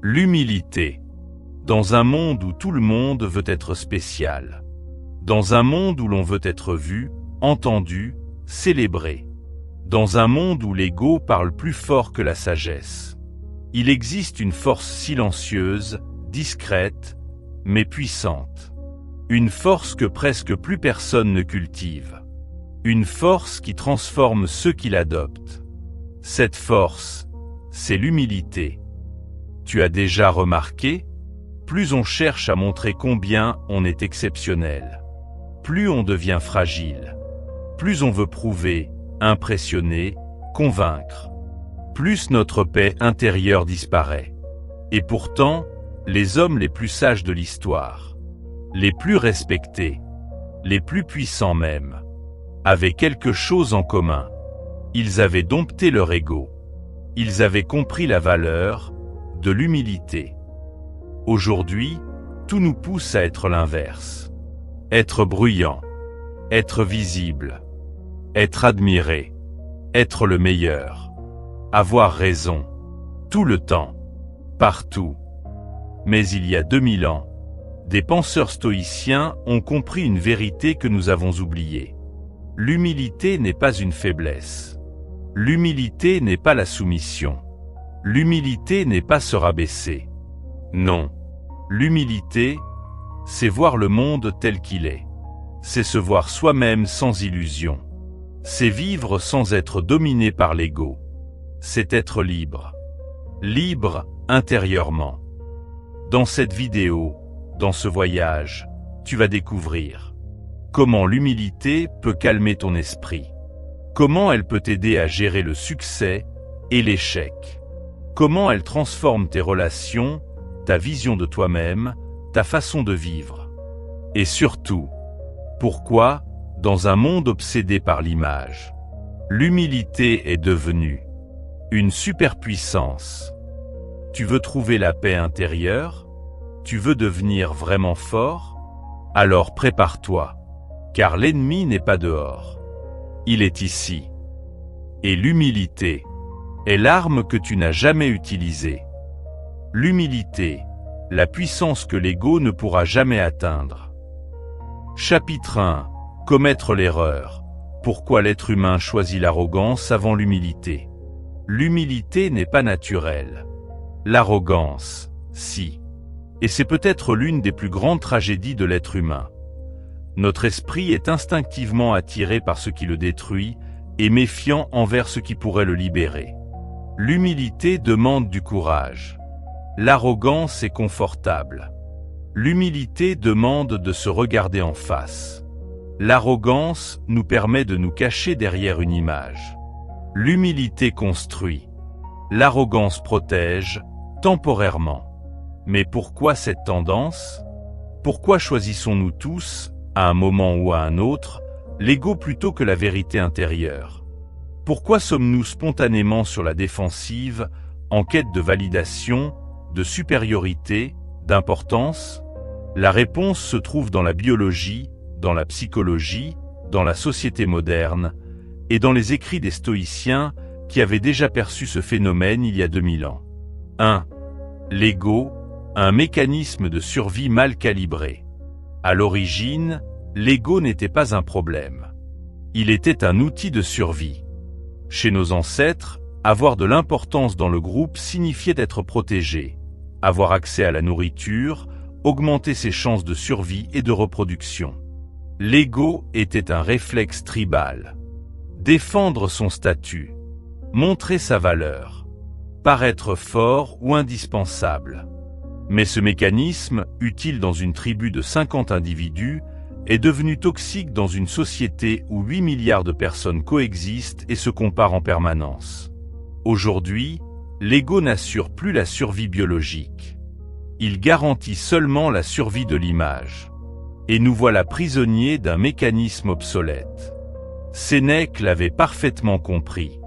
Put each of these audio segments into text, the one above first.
L'humilité. Dans un monde où tout le monde veut être spécial. Dans un monde où l'on veut être vu, entendu, célébré. Dans un monde où l'ego parle plus fort que la sagesse. Il existe une force silencieuse, discrète, mais puissante. Une force que presque plus personne ne cultive. Une force qui transforme ceux qui l'adoptent. Cette force, c'est l'humilité. Tu as déjà remarqué? Plus on cherche à montrer combien on est exceptionnel, plus on devient fragile. Plus on veut prouver, impressionner, convaincre. Plus notre paix intérieure disparaît. Et pourtant, les hommes les plus sages de l'histoire, les plus respectés, les plus puissants même, avaient quelque chose en commun. Ils avaient dompté leur ego. Ils avaient compris la valeur de l'humilité. Aujourd'hui, tout nous pousse à être l'inverse. Être bruyant, être visible, être admiré, être le meilleur, avoir raison, tout le temps, partout. Mais il y a 2000 ans, des penseurs stoïciens ont compris une vérité que nous avons oubliée. L'humilité n'est pas une faiblesse. L'humilité n'est pas la soumission. L'humilité n'est pas se rabaisser. Non. L'humilité, c'est voir le monde tel qu'il est. C'est se voir soi-même sans illusion. C'est vivre sans être dominé par l'ego. C'est être libre. Libre intérieurement. Dans cette vidéo, dans ce voyage, tu vas découvrir comment l'humilité peut calmer ton esprit. Comment elle peut t'aider à gérer le succès et l'échec. Comment elle transforme tes relations, ta vision de toi-même, ta façon de vivre. Et surtout, pourquoi, dans un monde obsédé par l'image, l'humilité est devenue une superpuissance. Tu veux trouver la paix intérieure? Tu veux devenir vraiment fort? Alors prépare-toi, car l'ennemi n'est pas dehors. Il est ici. Et l'humilité est l'arme que tu n'as jamais utilisée. L'humilité, la puissance que l'ego ne pourra jamais atteindre. Chapitre 1. Commettre l'erreur. Pourquoi l'être humain choisit l'arrogance avant l'humilité? L'humilité n'est pas naturelle. L'arrogance, si. Et c'est peut-être l'une des plus grandes tragédies de l'être humain. Notre esprit est instinctivement attiré par ce qui le détruit et méfiant envers ce qui pourrait le libérer. L'humilité demande du courage. L'arrogance est confortable. L'humilité demande de se regarder en face. L'arrogance nous permet de nous cacher derrière une image. L'humilité construit. L'arrogance protège, temporairement. Mais pourquoi cette tendance? Pourquoi choisissons-nous tous, à un moment ou à un autre, l'ego plutôt que la vérité intérieure? Pourquoi sommes-nous spontanément sur la défensive, en quête de validation, de supériorité, d'importance? La réponse se trouve dans la biologie, dans la psychologie, dans la société moderne, et dans les écrits des stoïciens qui avaient déjà perçu ce phénomène il y a 2000 ans. 1. L'ego, un mécanisme de survie mal calibré. À l'origine, l'ego n'était pas un problème. Il était un outil de survie. Chez nos ancêtres, avoir de l'importance dans le groupe signifiait d'être protégé, avoir accès à la nourriture, augmenter ses chances de survie et de reproduction. L'ego était un réflexe tribal. Défendre son statut, montrer sa valeur, paraître fort ou indispensable. Mais ce mécanisme, utile dans une tribu de 50 individus, est devenu toxique dans une société où 8 milliards de personnes coexistent et se comparent en permanence. Aujourd'hui, l'ego n'assure plus la survie biologique. Il garantit seulement la survie de l'image. Et nous voilà prisonniers d'un mécanisme obsolète. Sénèque l'avait parfaitement compris.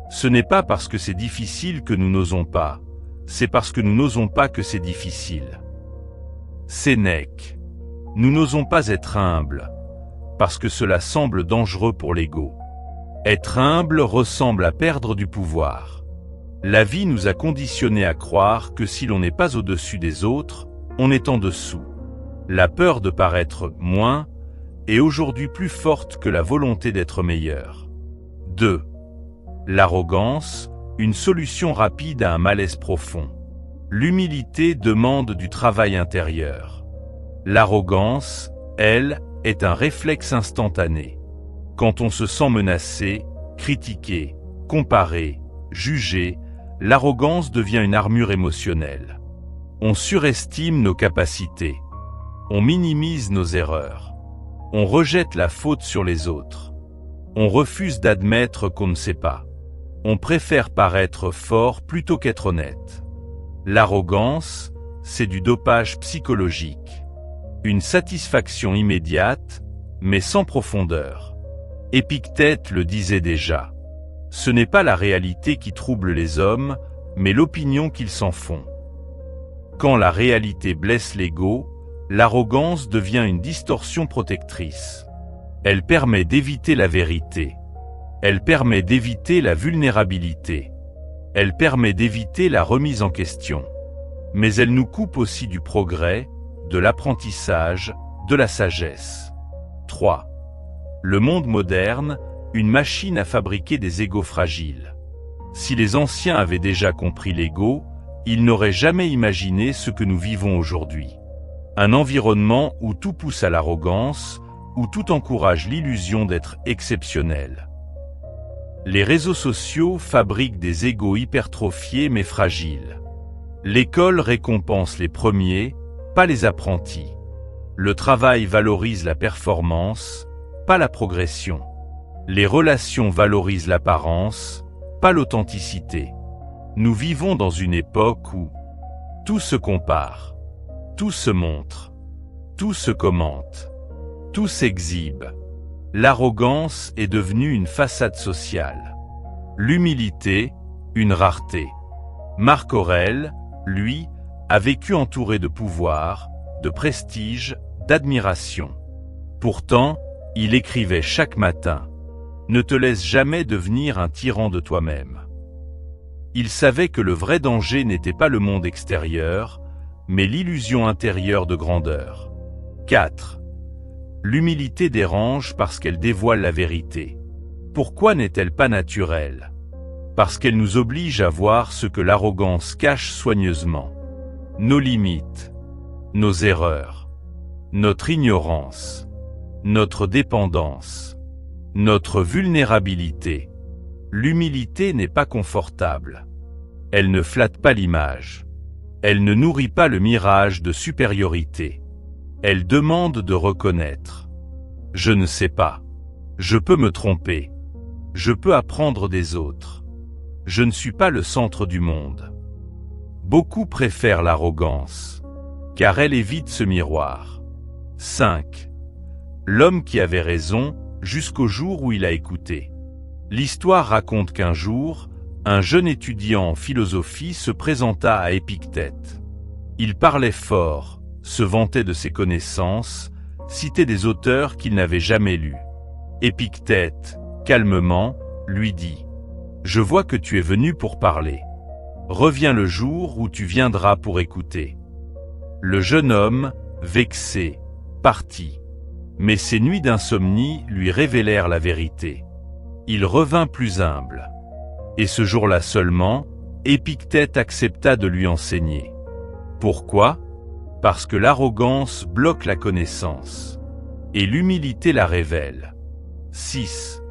Ce n'est pas parce que c'est difficile que nous n'osons pas, c'est parce que nous n'osons pas que c'est difficile. Sénèque. Nous n'osons pas être humbles, parce que cela semble dangereux pour l'ego. Être humble ressemble à perdre du pouvoir. La vie nous a conditionnés à croire que si l'on n'est pas au-dessus des autres, on est en dessous. La peur de paraître moins est aujourd'hui plus forte que la volonté d'être meilleur. 2. L'arrogance, une solution rapide à un malaise profond. L'humilité demande du travail intérieur. L'arrogance, elle, est un réflexe instantané. Quand on se sent menacé, critiqué, comparé, jugé, l'arrogance devient une armure émotionnelle. On surestime nos capacités. On minimise nos erreurs. On rejette la faute sur les autres. On refuse d'admettre qu'on ne sait pas. On préfère paraître fort plutôt qu'être honnête. L'arrogance, c'est du dopage psychologique. Une satisfaction immédiate, mais sans profondeur. Épictète le disait déjà. Ce n'est pas la réalité qui trouble les hommes, mais l'opinion qu'ils s'en font. Quand la réalité blesse l'ego, l'arrogance devient une distorsion protectrice. Elle permet d'éviter la vérité. Elle permet d'éviter la vulnérabilité. Elle permet d'éviter la remise en question. Mais elle nous coupe aussi du progrès, de l'apprentissage, de la sagesse. 3. Le monde moderne, une machine à fabriquer des égos fragiles. Si les anciens avaient déjà compris l'ego, ils n'auraient jamais imaginé ce que nous vivons aujourd'hui. Un environnement où tout pousse à l'arrogance, où tout encourage l'illusion d'être exceptionnel. Les réseaux sociaux fabriquent des égos hypertrophiés mais fragiles. L'école récompense les premiers, pas les apprentis. Le travail valorise la performance, pas la progression. Les relations valorisent l'apparence, pas l'authenticité. Nous vivons dans une époque où tout se compare, tout se montre, tout se commente, tout s'exhibe. L'arrogance est devenue une façade sociale. L'humilité, une rareté. Marc Aurèle, lui, a vécu entouré de pouvoir, de prestige, d'admiration. Pourtant, il écrivait chaque matin « Ne te laisse jamais devenir un tyran de toi-même ». Il savait que le vrai danger n'était pas le monde extérieur, mais l'illusion intérieure de grandeur. 4. L'humilité dérange parce qu'elle dévoile la vérité. Pourquoi n'est-elle pas naturelle? Parce qu'elle nous oblige à voir ce que l'arrogance cache soigneusement. Nos limites, nos erreurs, notre ignorance, notre dépendance, notre vulnérabilité. L'humilité n'est pas confortable. Elle ne flatte pas l'image. Elle ne nourrit pas le mirage de supériorité. Elle demande de reconnaître. Je ne sais pas. Je peux me tromper. Je peux apprendre des autres. Je ne suis pas le centre du monde. Beaucoup préfèrent l'arrogance, car elle évite ce miroir. 5. L'homme qui avait raison jusqu'au jour où il a écouté. L'histoire raconte qu'un jour, un jeune étudiant en philosophie se présenta à Épictète. Il parlait fort, se vantait de ses connaissances, citait des auteurs qu'il n'avait jamais lus. Épictète, calmement, lui dit « Je vois que tu es venu pour parler. Reviens le jour où tu viendras pour écouter. » Le jeune homme, vexé, partit. Mais ses nuits d'insomnie lui révélèrent la vérité. Il revint plus humble. Et ce jour-là seulement, Épictète accepta de lui enseigner. Pourquoi? Parce que l'arrogance bloque la connaissance. Et l'humilité la révèle. 6.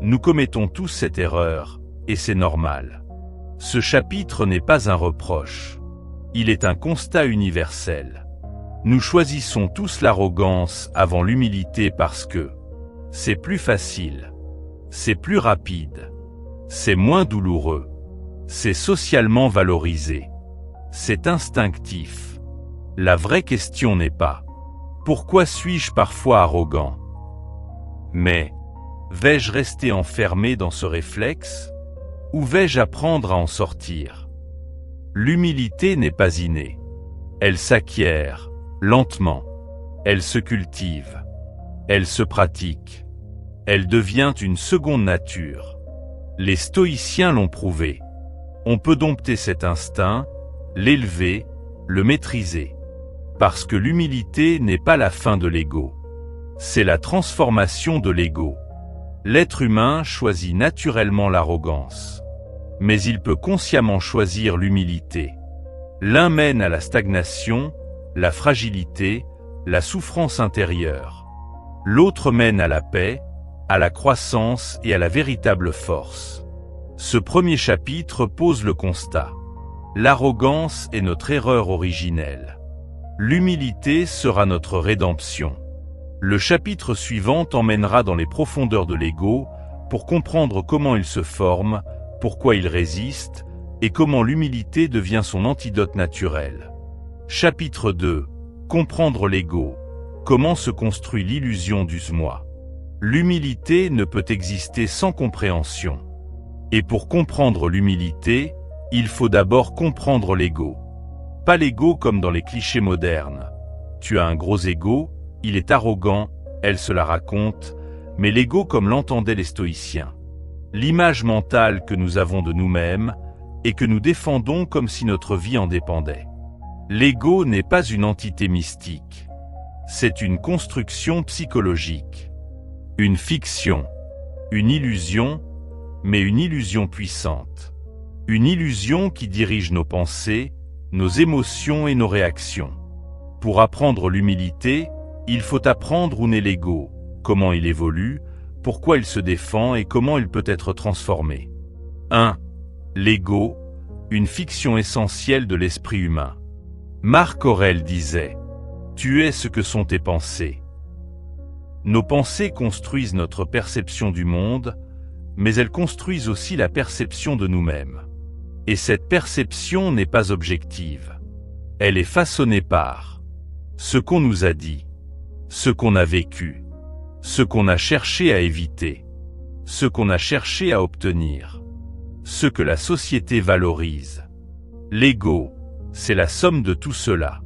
Nous commettons tous cette erreur, et c'est normal. Ce chapitre n'est pas un reproche. Il est un constat universel. Nous choisissons tous l'arrogance avant l'humilité parce que c'est plus facile, c'est plus rapide, c'est moins douloureux, c'est socialement valorisé, c'est instinctif. La vraie question n'est pas « Pourquoi suis-je parfois arrogant ?» mais « Vais-je rester enfermé dans ce réflexe ? Ou vais-je apprendre à en sortir ?» L'humilité n'est pas innée. Elle s'acquiert, lentement. Elle se cultive. Elle se pratique. Elle devient une seconde nature. Les stoïciens l'ont prouvé. On peut dompter cet instinct, l'élever, le maîtriser. Parce que l'humilité n'est pas la fin de l'ego. C'est la transformation de l'ego. L'être humain choisit naturellement l'arrogance. Mais il peut consciemment choisir l'humilité. L'un mène à la stagnation, la fragilité, la souffrance intérieure. L'autre mène à la paix, à la croissance et à la véritable force. Ce premier chapitre pose le constat. L'arrogance est notre erreur originelle. L'humilité sera notre rédemption. Le chapitre suivant t'emmènera dans les profondeurs de l'ego pour comprendre comment il se forme, pourquoi il résiste, et comment l'humilité devient son antidote naturel. Chapitre 2. Comprendre l'ego. Comment se construit l'illusion du moi. L'humilité ne peut exister sans compréhension. Et pour comprendre l'humilité, il faut d'abord comprendre l'ego. Pas l'ego comme dans les clichés modernes. Tu as un gros ego, il est arrogant, elle se la raconte, mais l'ego comme l'entendaient les stoïciens. L'image mentale que nous avons de nous-mêmes et que nous défendons comme si notre vie en dépendait. L'ego n'est pas une entité mystique. C'est une construction psychologique. Une fiction. Une illusion, mais une illusion puissante. Une illusion qui dirige nos pensées, nos émotions et nos réactions. Pour apprendre l'humilité, il faut apprendre où naît l'ego, comment il évolue, pourquoi il se défend et comment il peut être transformé. 1. L'ego, une fiction essentielle de l'esprit humain. Marc Aurèle disait « Tu es ce que sont tes pensées ». Nos pensées construisent notre perception du monde, mais elles construisent aussi la perception de nous-mêmes. Et cette perception n'est pas objective. Elle est façonnée par ce qu'on nous a dit, ce qu'on a vécu, ce qu'on a cherché à éviter, ce qu'on a cherché à obtenir, ce que la société valorise. L'ego, c'est la somme de tout cela.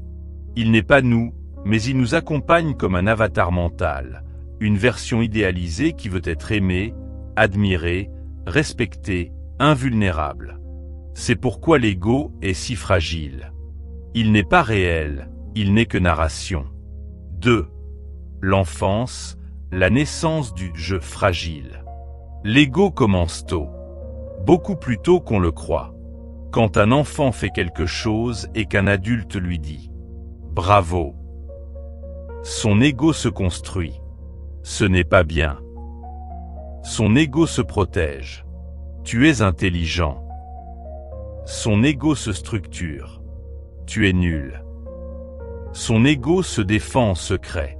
Il n'est pas nous, mais il nous accompagne comme un avatar mental, une version idéalisée qui veut être aimée, admirée, respectée, invulnérable. C'est pourquoi l'ego est si fragile. Il n'est pas réel, il n'est que narration. 2. L'enfance, la naissance du « je » fragile. L'ego commence tôt, beaucoup plus tôt qu'on le croit. Quand un enfant fait quelque chose et qu'un adulte lui dit « bravo », son ego se construit. Ce n'est pas bien. Son ego se protège. Tu es intelligent. Son ego se structure. Tu es nul. Son ego se défend en secret.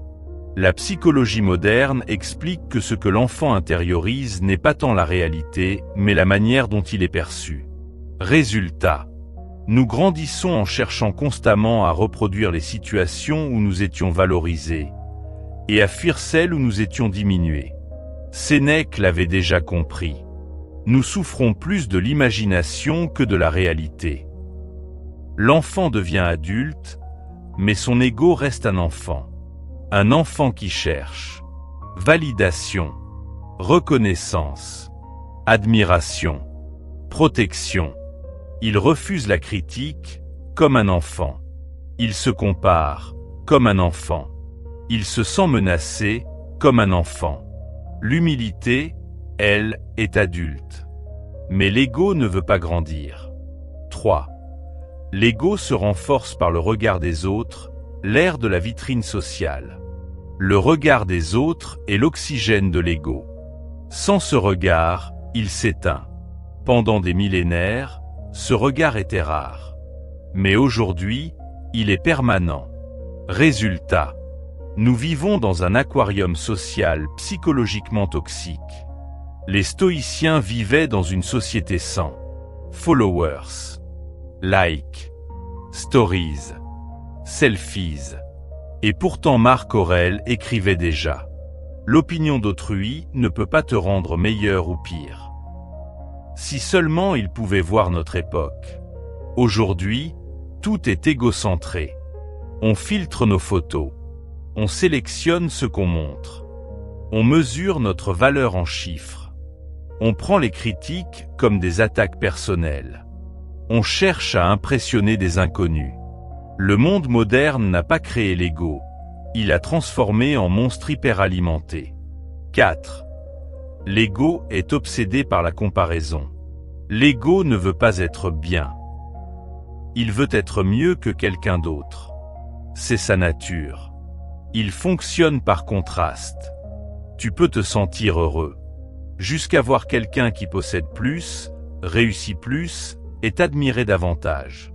La psychologie moderne explique que ce que l'enfant intériorise n'est pas tant la réalité, mais la manière dont il est perçu. Résultat. Nous grandissons en cherchant constamment à reproduire les situations où nous étions valorisés, et à fuir celles où nous étions diminués. Sénèque l'avait déjà compris. Nous souffrons plus de l'imagination que de la réalité. L'enfant devient adulte, mais son ego reste un enfant. Un enfant qui cherche validation, reconnaissance, admiration, protection. Il refuse la critique comme un enfant. Il se compare comme un enfant. Il se sent menacé comme un enfant. L'humilité, elle, est adulte. Mais l'ego ne veut pas grandir. 3. L'ego se renforce par le regard des autres, l'ère de la vitrine sociale. Le regard des autres est l'oxygène de l'ego. Sans ce regard, il s'éteint. Pendant des millénaires, ce regard était rare. Mais aujourd'hui, il est permanent. Résultat. Nous vivons dans un aquarium social psychologiquement toxique. Les stoïciens vivaient dans une société sans followers, likes, stories, selfies. Et pourtant Marc Aurèle écrivait déjà « L'opinion d'autrui ne peut pas te rendre meilleur ou pire. » Si seulement il pouvait voir notre époque. Aujourd'hui, tout est égocentré. On filtre nos photos. On sélectionne ce qu'on montre. On mesure notre valeur en chiffres. On prend les critiques comme des attaques personnelles. On cherche à impressionner des inconnus. Le monde moderne n'a pas créé l'ego, il l'a transformé en monstre hyperalimenté. 4. L'ego est obsédé par la comparaison. L'ego ne veut pas être bien. Il veut être mieux que quelqu'un d'autre. C'est sa nature. Il fonctionne par contraste. Tu peux te sentir heureux, jusqu'à voir quelqu'un qui possède plus, réussit plus, est admiré davantage.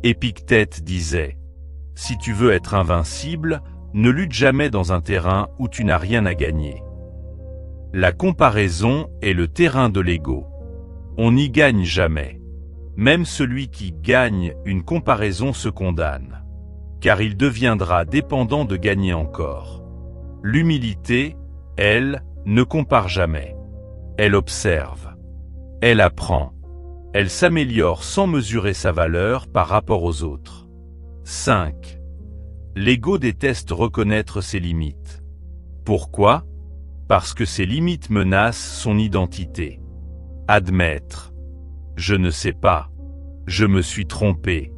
Épictète disait « Si tu veux être invincible, ne lutte jamais dans un terrain où tu n'as rien à gagner. » La comparaison est le terrain de l'ego. On n'y gagne jamais. Même celui qui gagne une comparaison se condamne, car il deviendra dépendant de gagner encore. L'humilité, elle, ne compare jamais. Elle observe. Elle apprend. Elle s'améliore sans mesurer sa valeur par rapport aux autres. 5. L'ego déteste reconnaître ses limites. Pourquoi ? Parce que ces limites menacent son identité. Admettre. Je ne sais pas. Je me suis trompé.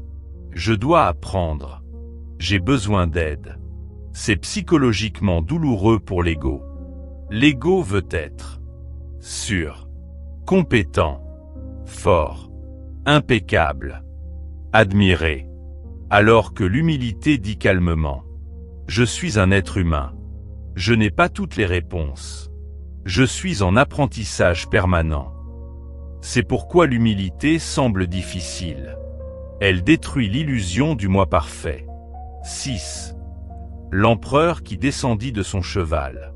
Je dois apprendre. J'ai besoin d'aide. C'est psychologiquement douloureux pour l'ego. L'ego veut être sûr, compétent, fort, impeccable, admiré. Alors que l'humilité dit calmement « Je suis un être humain. Je n'ai pas toutes les réponses. Je suis en apprentissage permanent. » C'est pourquoi l'humilité semble difficile. Elle détruit l'illusion du moi parfait. 6. L'empereur qui descendit de son cheval.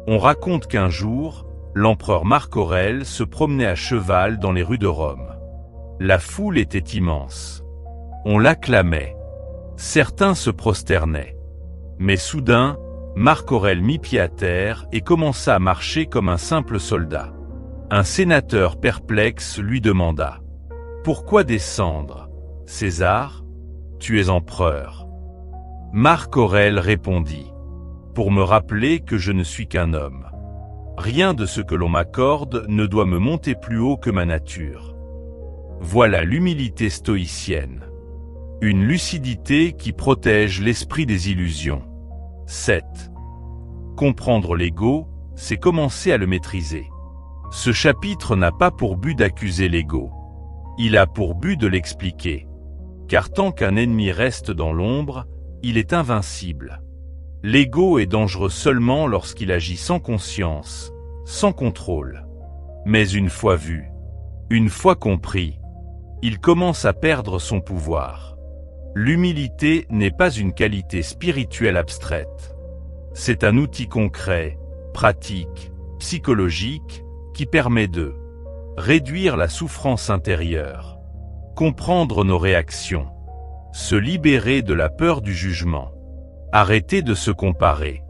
On raconte qu'un jour, l'empereur Marc Aurèle se promenait à cheval dans les rues de Rome. La foule était immense. On l'acclamait. Certains se prosternaient. Mais soudain, Marc Aurèle mit pied à terre et commença à marcher comme un simple soldat. Un sénateur perplexe lui demanda « Pourquoi descendre, César ? Tu es empereur. » Marc Aurèle répondit « Pour me rappeler que je ne suis qu'un homme. Rien de ce que l'on m'accorde ne doit me monter plus haut que ma nature. » Voilà l'humilité stoïcienne. Une lucidité qui protège l'esprit des illusions. 7. Comprendre l'ego, c'est commencer à le maîtriser. Ce chapitre n'a pas pour but d'accuser l'ego. Il a pour but de l'expliquer. Car tant qu'un ennemi reste dans l'ombre, il est invincible. L'ego est dangereux seulement lorsqu'il agit sans conscience, sans contrôle. Mais une fois vu, une fois compris, il commence à perdre son pouvoir. L'humilité n'est pas une qualité spirituelle abstraite. C'est un outil concret, pratique, psychologique, qui permet de réduire la souffrance intérieure, comprendre nos réactions, se libérer de la peur du jugement, arrêter de se comparer,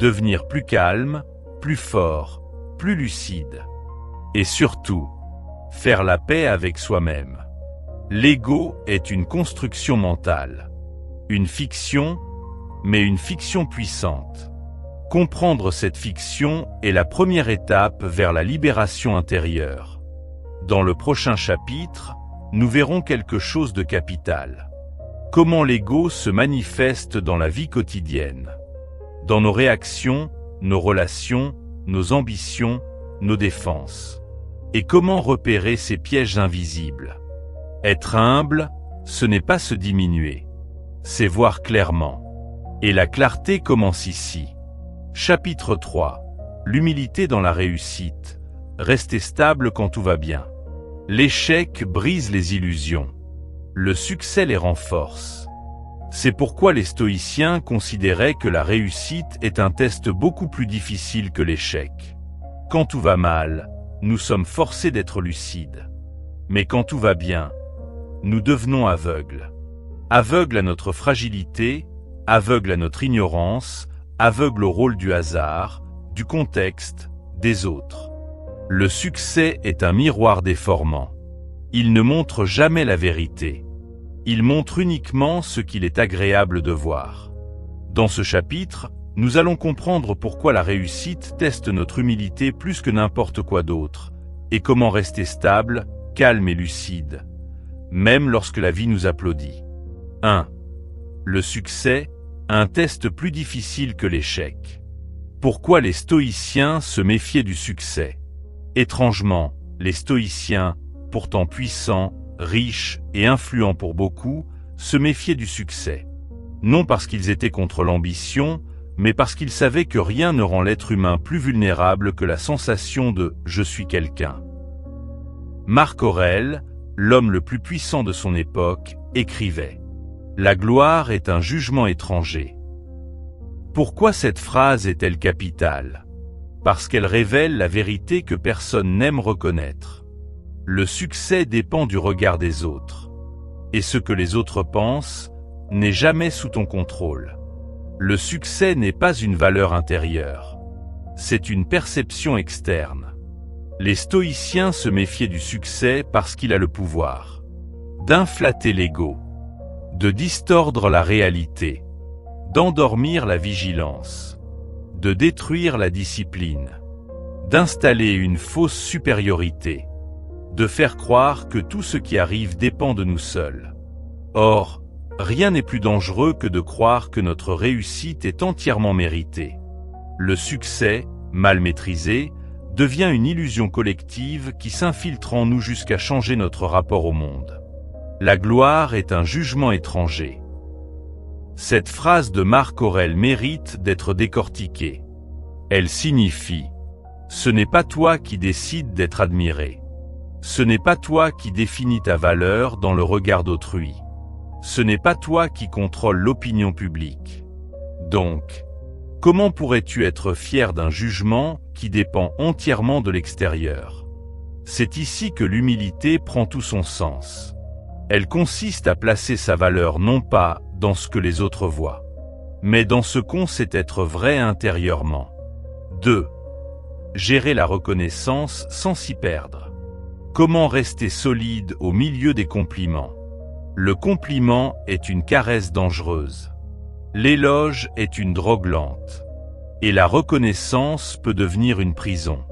devenir plus calme, plus fort, plus lucide, et surtout, faire la paix avec soi-même. L'ego est une construction mentale, une fiction, mais une fiction puissante. Comprendre cette fiction est la première étape vers la libération intérieure. Dans le prochain chapitre, nous verrons quelque chose de capital. Comment l'ego se manifeste dans la vie quotidienne, dans nos réactions, nos relations, nos ambitions, nos défenses. Et comment repérer ces pièges invisibles. Être humble, ce n'est pas se diminuer, c'est voir clairement. Et la clarté commence ici. Chapitre 3. L'humilité dans la réussite. Rester stable quand tout va bien. L'échec brise les illusions. Le succès les renforce. C'est pourquoi les stoïciens considéraient que la réussite est un test beaucoup plus difficile que l'échec. Quand tout va mal, nous sommes forcés d'être lucides. Mais quand tout va bien, nous devenons aveugles. Aveugles à notre fragilité, aveugles à notre ignorance, aveugles au rôle du hasard, du contexte, des autres. Le succès est un miroir déformant. Il ne montre jamais la vérité. Il montre uniquement ce qu'il est agréable de voir. Dans ce chapitre, nous allons comprendre pourquoi la réussite teste notre humilité plus que n'importe quoi d'autre, et comment rester stable, calme et lucide, même lorsque la vie nous applaudit. 1. Le succès, un test plus difficile que l'échec. Pourquoi les stoïciens se méfiaient du succès? Étrangement, les stoïciens, pourtant puissants, riches et influents pour beaucoup, se méfiaient du succès. Non parce qu'ils étaient contre l'ambition, mais parce qu'ils savaient que rien ne rend l'être humain plus vulnérable que la sensation de « je suis quelqu'un ». Marc Aurèle, l'homme le plus puissant de son époque, écrivait « La gloire est un jugement étranger ». Pourquoi cette phrase est-elle capitale? Parce qu'elle révèle la vérité que personne n'aime reconnaître. Le succès dépend du regard des autres. Et ce que les autres pensent n'est jamais sous ton contrôle. Le succès n'est pas une valeur intérieure. C'est une perception externe. Les stoïciens se méfiaient du succès parce qu'il a le pouvoir d'inflater l'ego, de distordre la réalité, d'endormir la vigilance, de détruire la discipline, d'installer une fausse supériorité, de faire croire que tout ce qui arrive dépend de nous seuls. Or, rien n'est plus dangereux que de croire que notre réussite est entièrement méritée. Le succès, mal maîtrisé, devient une illusion collective qui s'infiltre en nous jusqu'à changer notre rapport au monde. La gloire est un jugement étranger. Cette phrase de Marc Aurèle mérite d'être décortiquée. Elle signifie « Ce n'est pas toi qui décides d'être admiré. Ce n'est pas toi qui définis ta valeur dans le regard d'autrui. Ce n'est pas toi qui contrôle l'opinion publique. Donc, comment pourrais-tu être fier d'un jugement qui dépend entièrement de l'extérieur? C'est ici que l'humilité prend tout son sens. Elle consiste à placer sa valeur non pas dans ce que les autres voient, mais dans ce qu'on sait être vrai intérieurement. 2. Gérer la reconnaissance sans s'y perdre. Comment rester solide au milieu des compliments? Le compliment est une caresse dangereuse. L'éloge est une drogue lente. Et la reconnaissance peut devenir une prison.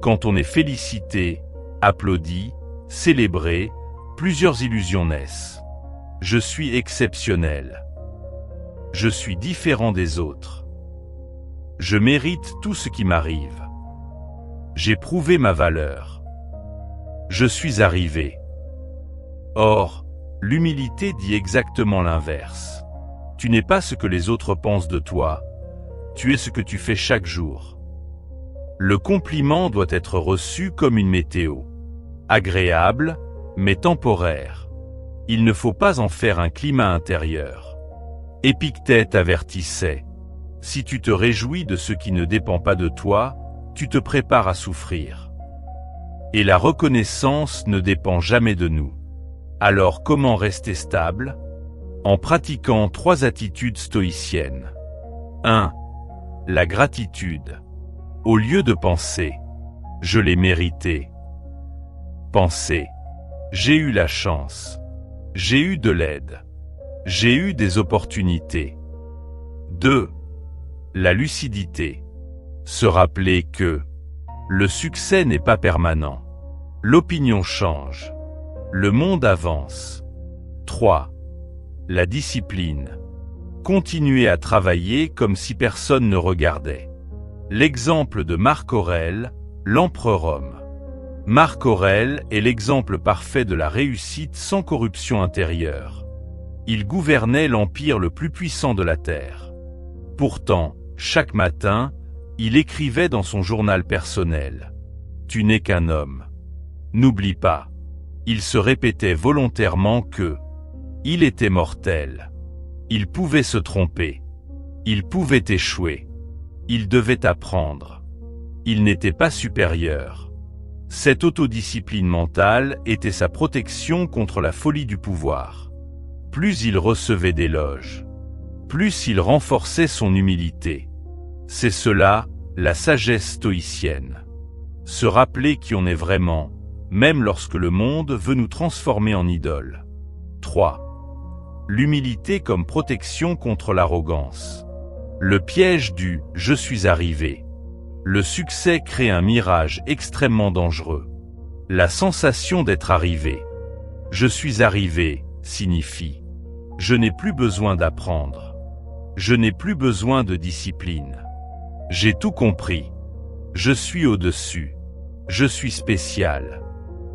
Quand on est félicité, applaudi, célébré, plusieurs illusions naissent. Je suis exceptionnel. Je suis différent des autres. Je mérite tout ce qui m'arrive. J'ai prouvé ma valeur. Je suis arrivé. Or, l'humilité dit exactement l'inverse. Tu n'es pas ce que les autres pensent de toi, tu es ce que tu fais chaque jour. Le compliment doit être reçu comme une météo. Agréable, mais temporaire. Il ne faut pas en faire un climat intérieur. Épictète avertissait. Si tu te réjouis de ce qui ne dépend pas de toi, tu te prépares à souffrir. Et la reconnaissance ne dépend jamais de nous. Alors comment rester stable? En pratiquant 3 attitudes stoïciennes. 1. La gratitude. Au lieu de penser « je l'ai mérité », pensez « j'ai eu la chance, j'ai eu de l'aide, j'ai eu des opportunités ». 2. La lucidité. Se rappeler que le succès n'est pas permanent. L'opinion change. Le monde avance. 3. La discipline. Continuer à travailler comme si personne ne regardait. L'exemple de Marc Aurèle, l'empereur Rome. Marc Aurèle est l'exemple parfait de la réussite sans corruption intérieure. Il gouvernait l'empire le plus puissant de la terre. Pourtant, chaque matin, il écrivait dans son journal personnel « Tu n'es qu'un homme. N'oublie pas ». Il se répétait volontairement que il était mortel. Il pouvait se tromper. Il pouvait échouer. Il devait apprendre. Il n'était pas supérieur. Cette autodiscipline mentale était sa protection contre la folie du pouvoir. Plus il recevait d'éloges, plus il renforçait son humilité. C'est cela, la sagesse stoïcienne. Se rappeler qui on est vraiment, même lorsque le monde veut nous transformer en idoles. 3. L'humilité comme protection contre l'arrogance. Le piège du « je suis arrivé ». Le succès crée un mirage extrêmement dangereux. La sensation d'être arrivé. Je suis arrivé signifie je n'ai plus besoin d'apprendre. Je n'ai plus besoin de discipline. J'ai tout compris. Je suis au-dessus. Je suis spécial.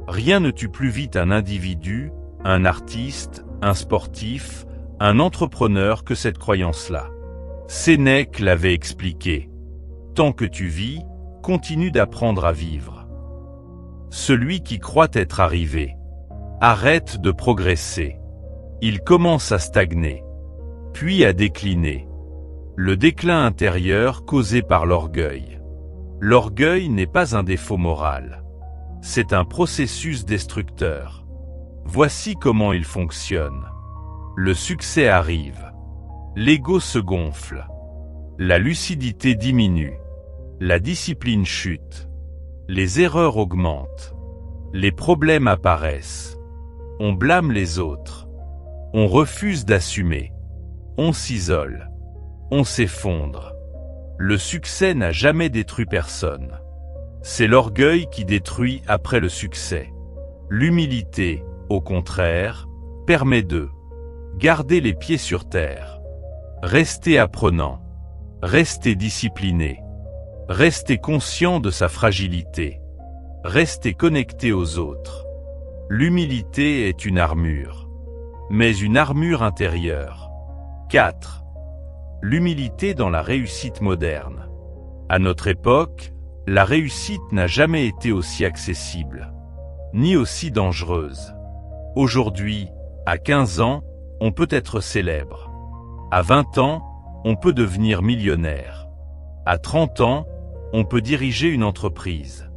Rien ne tue plus vite un individu, un artiste, un sportif, un entrepreneur que cette croyance-là. Sénèque l'avait expliqué. Tant que tu vis, continue d'apprendre à vivre. Celui qui croit être arrivé arrête de progresser. Il commence à stagner, puis à décliner. Le déclin intérieur causé par l'orgueil. L'orgueil n'est pas un défaut moral. C'est un processus destructeur. Voici comment il fonctionne. Le succès arrive. L'ego se gonfle. La lucidité diminue. La discipline chute. Les erreurs augmentent. Les problèmes apparaissent. On blâme les autres. On refuse d'assumer. On s'isole. On s'effondre. Le succès n'a jamais détruit personne. C'est l'orgueil qui détruit après le succès. L'humilité, au contraire, permet de garder les pieds sur terre, rester apprenant, rester discipliné, rester conscient de sa fragilité, rester connecté aux autres. L'humilité est une armure, mais une armure intérieure. 4. L'humilité dans la réussite moderne. À notre époque, la réussite n'a jamais été aussi accessible, ni aussi dangereuse. Aujourd'hui, à 15 ans, on peut être célèbre. À 20 ans, on peut devenir millionnaire. À 30 ans, on peut diriger une entreprise.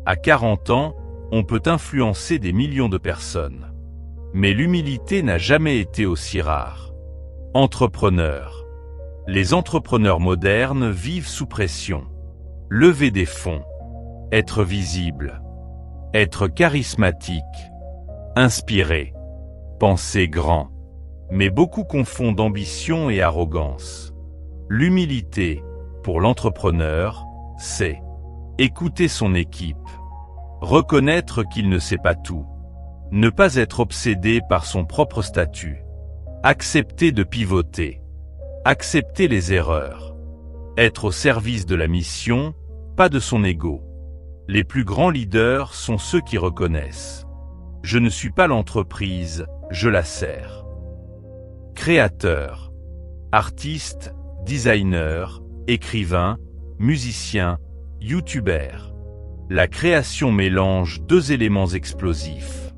À 40 ans, on peut influencer des millions de personnes. Mais l'humilité n'a jamais été aussi rare. Entrepreneur. Les entrepreneurs modernes vivent sous pression. Lever des fonds. Être visible. Être charismatique. Inspirer. Penser grand. Mais beaucoup confondent ambition et arrogance. L'humilité, pour l'entrepreneur, c'est écouter son équipe. Reconnaître qu'il ne sait pas tout. Ne pas être obsédé par son propre statut. Accepter de pivoter. Accepter les erreurs. Être au service de la mission, pas de son ego. Les plus grands leaders sont ceux qui reconnaissent. Je ne suis pas l'entreprise, je la sers. Créateur. Artiste, designer, écrivain, musicien, youtubeur. La création mélange deux éléments explosifs.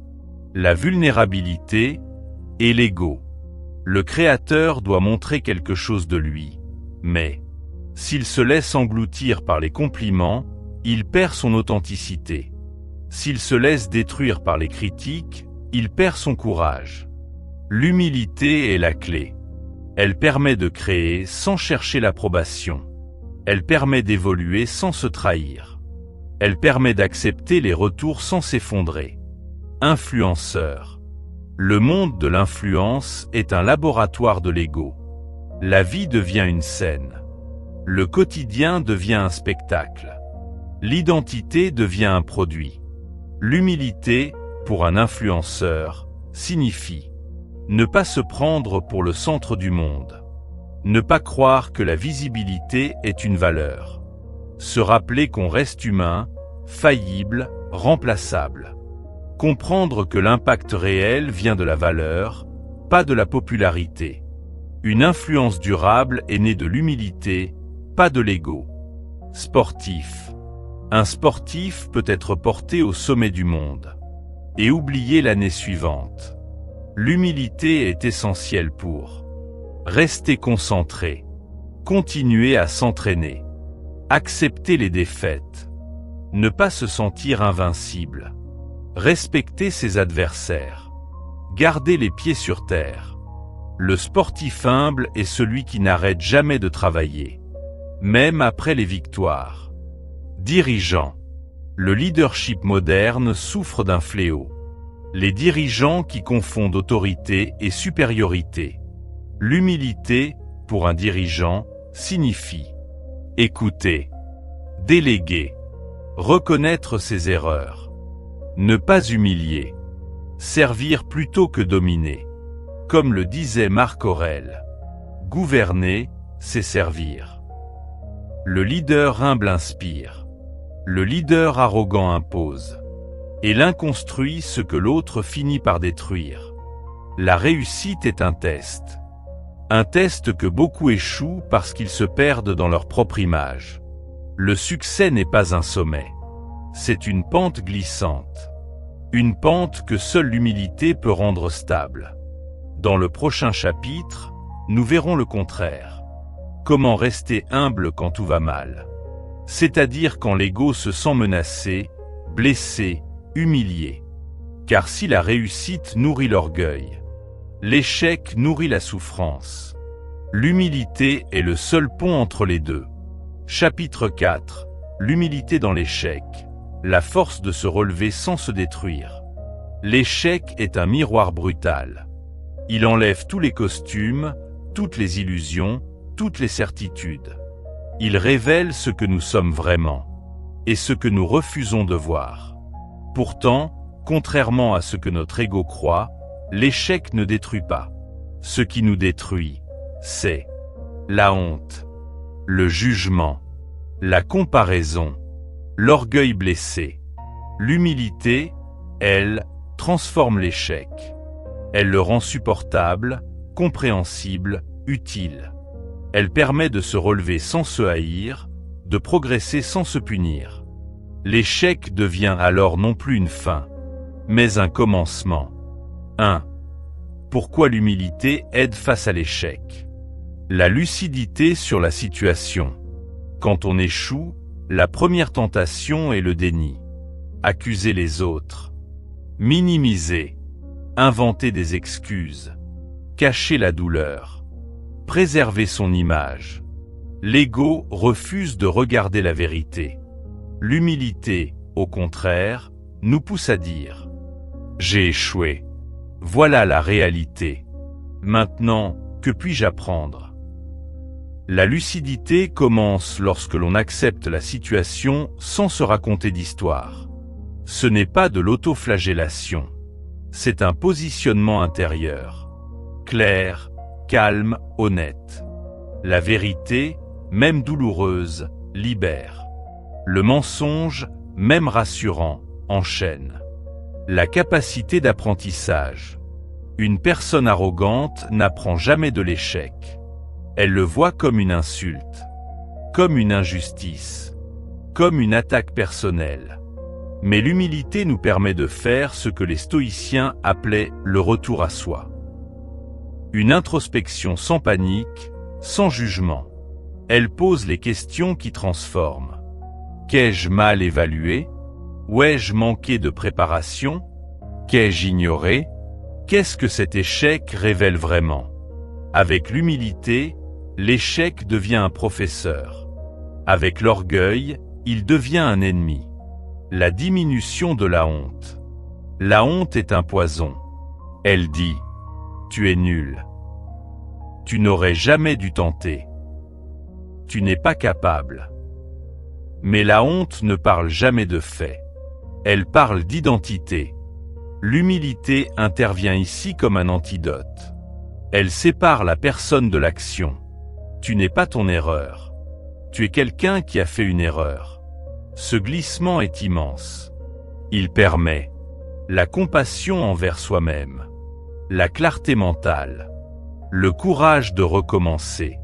La vulnérabilité et l'ego. Le créateur doit montrer quelque chose de lui, mais s'il se laisse engloutir par les compliments, il perd son authenticité. S'il se laisse détruire par les critiques, il perd son courage. L'humilité est la clé. Elle permet de créer sans chercher l'approbation. Elle permet d'évoluer sans se trahir. Elle permet d'accepter les retours sans s'effondrer. Influenceur. Le monde de l'influence est un laboratoire de l'ego. La vie devient une scène. Le quotidien devient un spectacle. L'identité devient un produit. L'humilité, pour un influenceur, signifie ne pas se prendre pour le centre du monde. Ne pas croire que la visibilité est une valeur. Se rappeler qu'on reste humain, faillible, remplaçable. Comprendre que l'impact réel vient de la valeur, pas de la popularité. Une influence durable est née de l'humilité, pas de l'ego. Sportif. Un sportif peut être porté au sommet du monde et oublié l'année suivante. L'humilité est essentielle pour rester concentré, continuer à s'entraîner, accepter les défaites, ne pas se sentir invincible, respecter ses adversaires, garder les pieds sur terre. Le sportif humble est celui qui n'arrête jamais de travailler, même après les victoires. Dirigeant. Le leadership moderne souffre d'un fléau. Les dirigeants qui confondent autorité et supériorité. L'humilité, pour un dirigeant, signifie écouter, déléguer, reconnaître ses erreurs, ne pas humilier, servir plutôt que dominer. Comme le disait Marc Aurèle, gouverner, c'est servir. Le leader humble inspire. Le leader arrogant impose. Et l'un construit ce que l'autre finit par détruire. La réussite est un test. Un test que beaucoup échouent parce qu'ils se perdent dans leur propre image. Le succès n'est pas un sommet. C'est une pente glissante. Une pente que seule l'humilité peut rendre stable. Dans le prochain chapitre, nous verrons le contraire. Comment rester humble quand tout va mal. C'est-à-dire quand l'ego se sent menacé, blessé, humilié. Car si la réussite nourrit l'orgueil, l'échec nourrit la souffrance. L'humilité est le seul pont entre les deux. Chapitre 4. L'humilité dans l'échec. La force de se relever sans se détruire. L'échec est un miroir brutal. Il enlève tous les costumes, toutes les illusions, toutes les certitudes. Il révèle ce que nous sommes vraiment et ce que nous refusons de voir. Pourtant, contrairement à ce que notre ego croit, l'échec ne détruit pas. Ce qui nous détruit, c'est la honte, le jugement, la comparaison, l'orgueil blessé. L'humilité, elle, transforme l'échec. Elle le rend supportable, compréhensible, utile. Elle permet de se relever sans se haïr, de progresser sans se punir. L'échec devient alors non plus une fin, mais un commencement. 1. Pourquoi l'humilité aide face à l'échec? La lucidité sur la situation. Quand on échoue, la première tentation est le déni. Accuser les autres. Minimiser. Inventer des excuses. Cacher la douleur. Préserver son image. L'ego refuse de regarder la vérité. L'humilité, au contraire, nous pousse à dire « J'ai échoué. Voilà la réalité. Maintenant, que puis-je apprendre ?» La lucidité commence lorsque l'on accepte la situation sans se raconter d'histoire. Ce n'est pas de l'autoflagellation. C'est un positionnement intérieur. Clair, calme, honnête. La vérité, même douloureuse, libère. Le mensonge, même rassurant, enchaîne. La capacité d'apprentissage. Une personne arrogante n'apprend jamais de l'échec. Elle le voit comme une insulte, comme une injustice, comme une attaque personnelle. Mais l'humilité nous permet de faire ce que les stoïciens appelaient le retour à soi. Une introspection sans panique, sans jugement. Elle pose les questions qui transforment. Qu'ai-je mal évalué? Où ai-je manqué de préparation? Qu'ai-je ignoré? Qu'est-ce que cet échec révèle vraiment? Avec l'humilité, l'échec devient un professeur. Avec l'orgueil, il devient un ennemi. La diminution de la honte. La honte est un poison. Elle dit « Tu es nul. Tu n'aurais jamais dû tenter. Tu n'es pas capable. » Mais la honte ne parle jamais de faits. Elle parle d'identité. L'humilité intervient ici comme un antidote. Elle sépare la personne de l'action. Tu n'es pas ton erreur. Tu es quelqu'un qui a fait une erreur. Ce glissement est immense. Il permet la compassion envers soi-même, la clarté mentale, le courage de recommencer.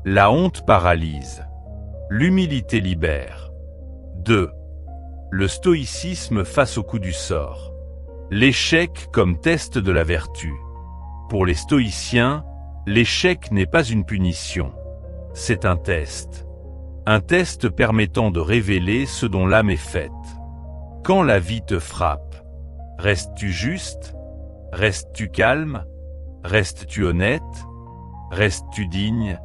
La honte paralyse. L'humilité libère. 2. Le stoïcisme face au coup du sort. L'échec comme test de la vertu. Pour les stoïciens, l'échec n'est pas une punition. C'est un test. Un test permettant de révéler ce dont l'âme est faite. Quand la vie te frappe, restes-tu juste? Restes-tu calme? Restes-tu honnête? Restes-tu digne?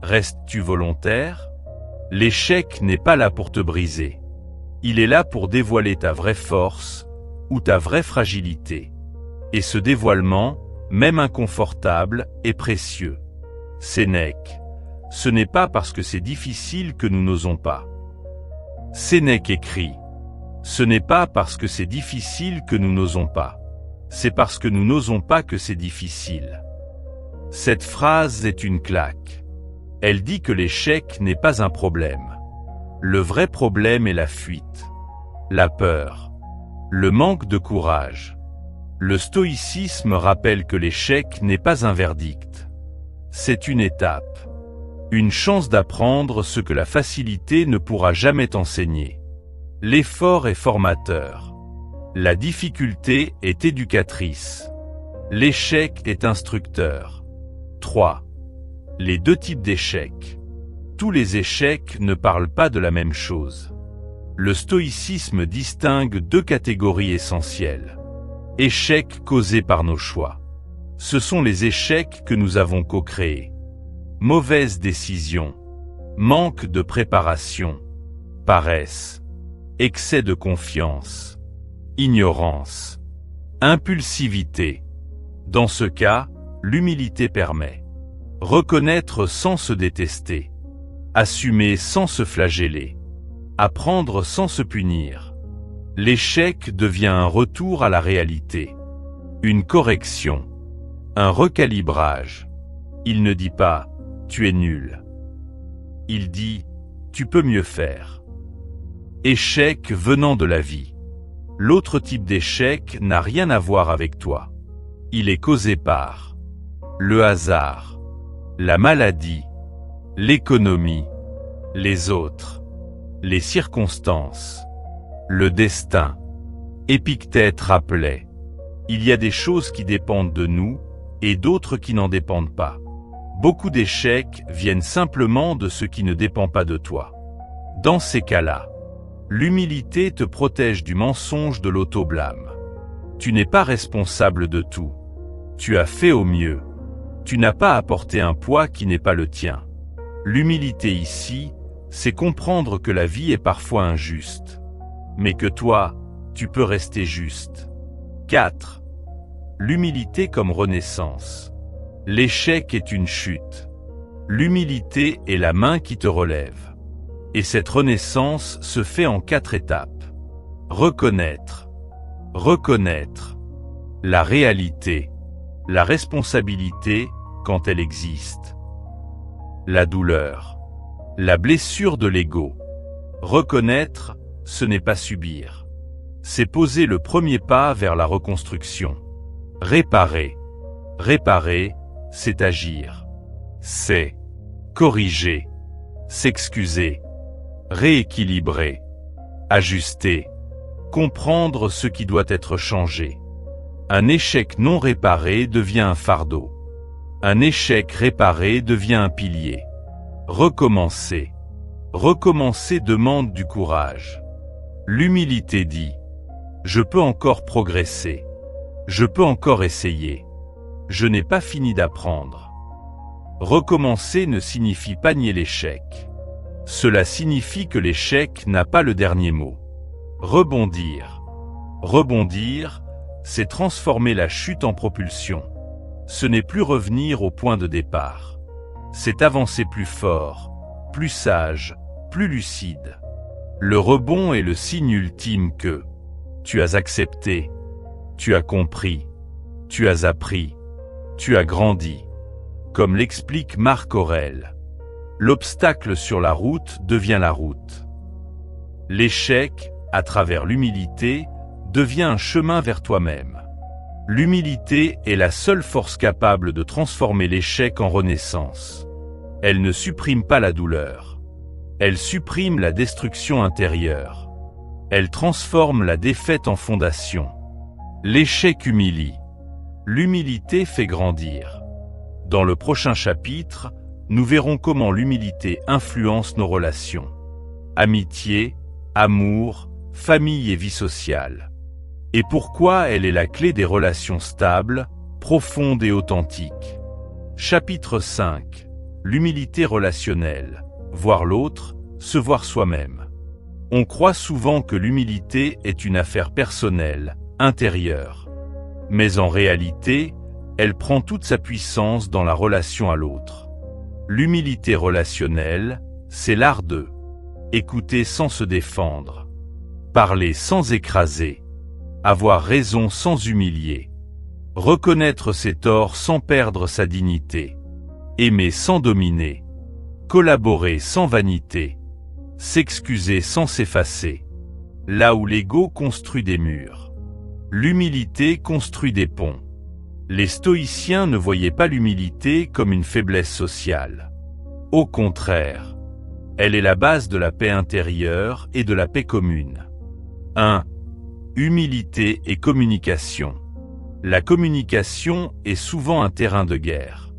Restes-tu volontaire? L'échec n'est pas là pour te briser. Il est là pour dévoiler ta vraie force ou ta vraie fragilité. Et ce dévoilement, même inconfortable, est précieux. Sénèque. Ce n'est pas parce que c'est difficile que nous n'osons pas. Sénèque écrit. Ce n'est pas parce que c'est difficile que nous n'osons pas. c'est parce que nous n'osons pas que c'est difficile. Cette phrase est une claque. Elle dit que l'échec n'est pas un problème. Le vrai problème est la fuite, la peur, le manque de courage. Le stoïcisme rappelle que l'échec n'est pas un verdict. C'est une étape, une chance d'apprendre ce que la facilité ne pourra jamais t'enseigner. L'effort est formateur. La difficulté est éducatrice. L'échec est instructeur. 3. Les deux types d'échecs. Tous les échecs ne parlent pas de la même chose. Le stoïcisme distingue deux catégories essentielles. Échecs causés par nos choix. Ce sont les échecs que nous avons co-créés. Mauvaise décision, manque de préparation, paresse, excès de confiance, ignorance, impulsivité. Dans ce cas, l'humilité permet reconnaître sans se détester, assumer sans se flageller, apprendre sans se punir. L'échec devient un retour à la réalité, une correction, un recalibrage. Il ne dit pas « tu es nul ». Il dit « tu peux mieux faire ». Échec venant de la vie. L'autre type d'échec n'a rien à voir avec toi. Il est causé par le hasard, la maladie, l'économie, les autres, les circonstances, le destin. Épictète rappelait: il y a des choses qui dépendent de nous et d'autres qui n'en dépendent pas. Beaucoup d'échecs viennent simplement de ce qui ne dépend pas de toi. Dans ces cas-là, l'humilité te protège du mensonge de l'auto-blâme. Tu n'es pas responsable de tout. Tu as fait au mieux. Tu n'as pas apporté un poids qui n'est pas le tien. L'humilité ici, c'est comprendre que la vie est parfois injuste, mais que toi, tu peux rester juste. 4. L'humilité comme renaissance. L'échec est une chute. L'humilité est la main qui te relève. Et cette renaissance se fait en 4 étapes. Reconnaître. Reconnaître la réalité, la responsabilité quand elle existe. La douleur, la blessure de l'ego. Reconnaître, ce n'est pas subir. C'est poser le premier pas vers la reconstruction. Réparer. Réparer, c'est agir. C'est corriger, s'excuser, rééquilibrer, ajuster, comprendre ce qui doit être changé. Un échec non réparé devient un fardeau. Un échec réparé devient un pilier. Recommencer. Recommencer demande du courage. L'humilité dit: je peux encore progresser. Je peux encore essayer. Je n'ai pas fini d'apprendre. Recommencer ne signifie pas nier l'échec. Cela signifie que l'échec n'a pas le dernier mot. Rebondir. Rebondir, c'est transformer la chute en propulsion. Ce n'est plus revenir au point de départ. C'est avancer plus fort, plus sage, plus lucide. Le rebond est le signe ultime que tu as accepté, tu as compris, tu as appris, tu as grandi. Comme l'explique Marc Aurèle, l'obstacle sur la route devient la route. L'échec, à travers l'humilité, devient un chemin vers toi-même. L'humilité est la seule force capable de transformer l'échec en renaissance. Elle ne supprime pas la douleur. Elle supprime la destruction intérieure. Elle transforme la défaite en fondation. L'échec humilie. L'humilité fait grandir. Dans le prochain chapitre, nous verrons comment l'humilité influence nos relations. Amitié, amour, famille et vie sociale. Et pourquoi elle est la clé des relations stables, profondes et authentiques. Chapitre 5. L'humilité relationnelle. Voir l'autre, se voir soi-même. On croit souvent que l'humilité est une affaire personnelle, intérieure. Mais en réalité, elle prend toute sa puissance dans la relation à l'autre. L'humilité relationnelle, c'est l'art de écouter sans se défendre, parler sans écraser, avoir raison sans humilier, Reconnaître ses torts sans perdre sa dignité. Aimer sans dominer. Collaborer sans vanité. S'excuser sans s'effacer. Là où l'ego construit des murs, l'humilité construit des ponts. Les stoïciens ne voyaient pas l'humilité comme une faiblesse sociale. Au contraire, elle est la base de la paix intérieure et de la paix commune. 1. Humilité et communication. La communication est souvent un terrain de guerre.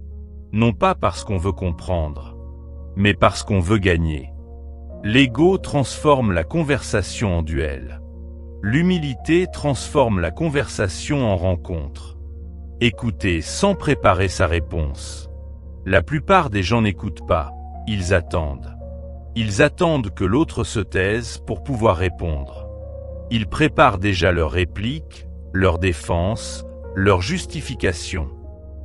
Non pas parce qu'on veut comprendre, mais parce qu'on veut gagner. L'ego transforme la conversation en duel. L'humilité transforme la conversation en rencontre. Écouter sans préparer sa réponse. La plupart des gens n'écoutent pas, ils attendent. Ils attendent que l'autre se taise pour pouvoir répondre. Ils préparent déjà leur réplique, leur défense, leur justification.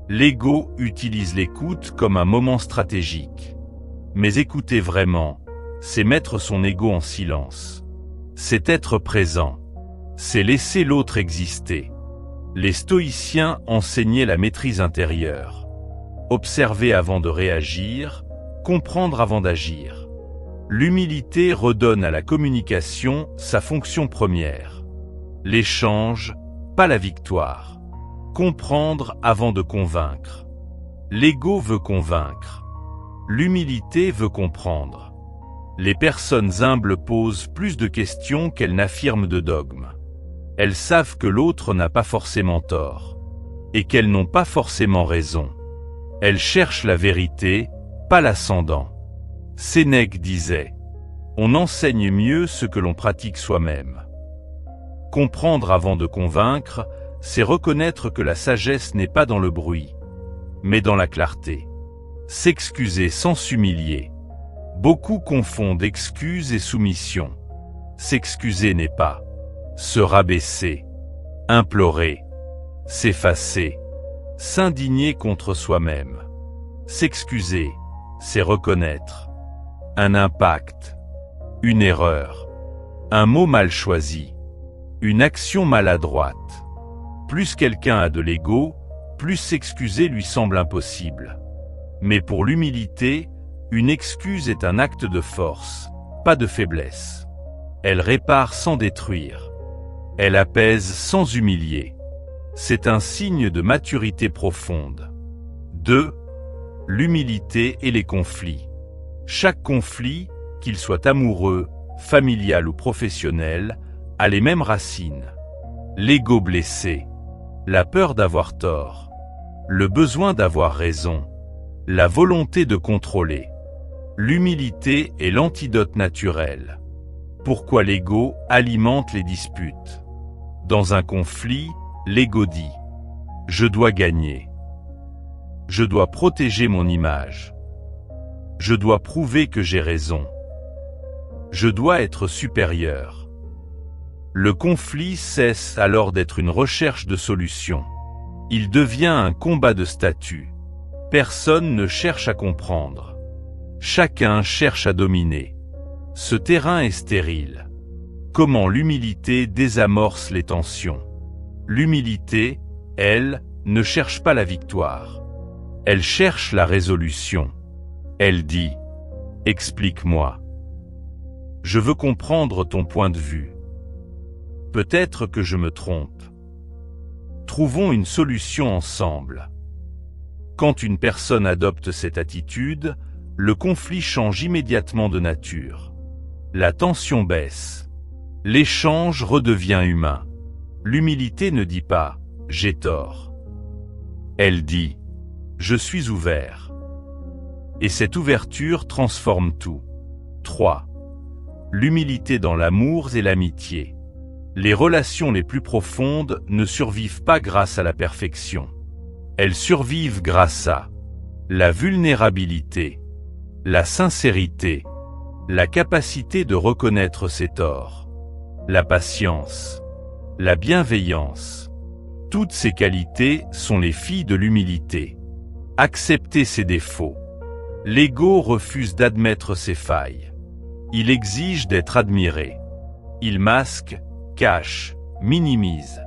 L'ego utilise l'écoute comme un moment stratégique. Mais écouter vraiment, c'est mettre son ego en silence. C'est être présent. C'est laisser l'autre exister. Les stoïciens enseignaient la maîtrise intérieure. Observer avant de réagir, comprendre avant d'agir. L'humilité redonne à la communication sa fonction première. L'échange, pas la victoire. Comprendre avant de convaincre. L'ego veut convaincre. L'humilité veut comprendre. Les personnes humbles posent plus de questions qu'elles n'affirment de dogmes. Elles savent que l'autre n'a pas forcément tort, et qu'elles n'ont pas forcément raison. Elles cherchent la vérité, pas l'ascendant. Sénèque disait « On enseigne mieux ce que l'on pratique soi-même ». Comprendre avant de convaincre, c'est reconnaître que la sagesse n'est pas dans le bruit, mais dans la clarté. S'excuser sans s'humilier. Beaucoup confondent excuse et soumission. S'excuser n'est pas se rabaisser, implorer, s'effacer, s'indigner contre soi-même. S'excuser, c'est reconnaître un impact, une erreur, un mot mal choisi, une action maladroite. Plus quelqu'un a de l'ego, plus s'excuser lui semble impossible. Mais pour l'humilité, une excuse est un acte de force, pas de faiblesse. Elle répare sans détruire. Elle apaise sans humilier. C'est un signe de maturité profonde. 2. L'humilité et les conflits. Chaque conflit, qu'il soit amoureux, familial ou professionnel, a les mêmes racines. L'ego blessé, la peur d'avoir tort, le besoin d'avoir raison, la volonté de contrôler. L'humilité est l'antidote naturel. Pourquoi l'ego alimente les disputes? Dans un conflit, l'ego dit « Je dois gagner. Je dois protéger mon image. Je dois prouver que j'ai raison. Je dois être supérieur. » Le conflit cesse alors d'être une recherche de solution. Il devient un combat de statut. Personne ne cherche à comprendre. Chacun cherche à dominer. Ce terrain est stérile. Comment l'humilité désamorce les tensions? L'humilité, elle, ne cherche pas la victoire. Elle cherche la résolution. Elle dit « Explique-moi. Je veux comprendre ton point de vue. Peut-être que je me trompe. Trouvons une solution ensemble. » Quand une personne adopte cette attitude, le conflit change immédiatement de nature. La tension baisse. L'échange redevient humain. L'humilité ne dit pas « j'ai tort ». Elle dit « je suis ouvert ». Et cette ouverture transforme tout. 3. L'humilité dans l'amour et l'amitié. Les relations les plus profondes ne survivent pas grâce à la perfection. Elles survivent grâce à la vulnérabilité, la sincérité, la capacité de reconnaître ses torts, la patience, la bienveillance. Toutes ces qualités sont les filles de l'humilité. Accepter ses défauts. L'ego refuse d'admettre ses failles. Il exige d'être admiré. Il masque, cache, minimise.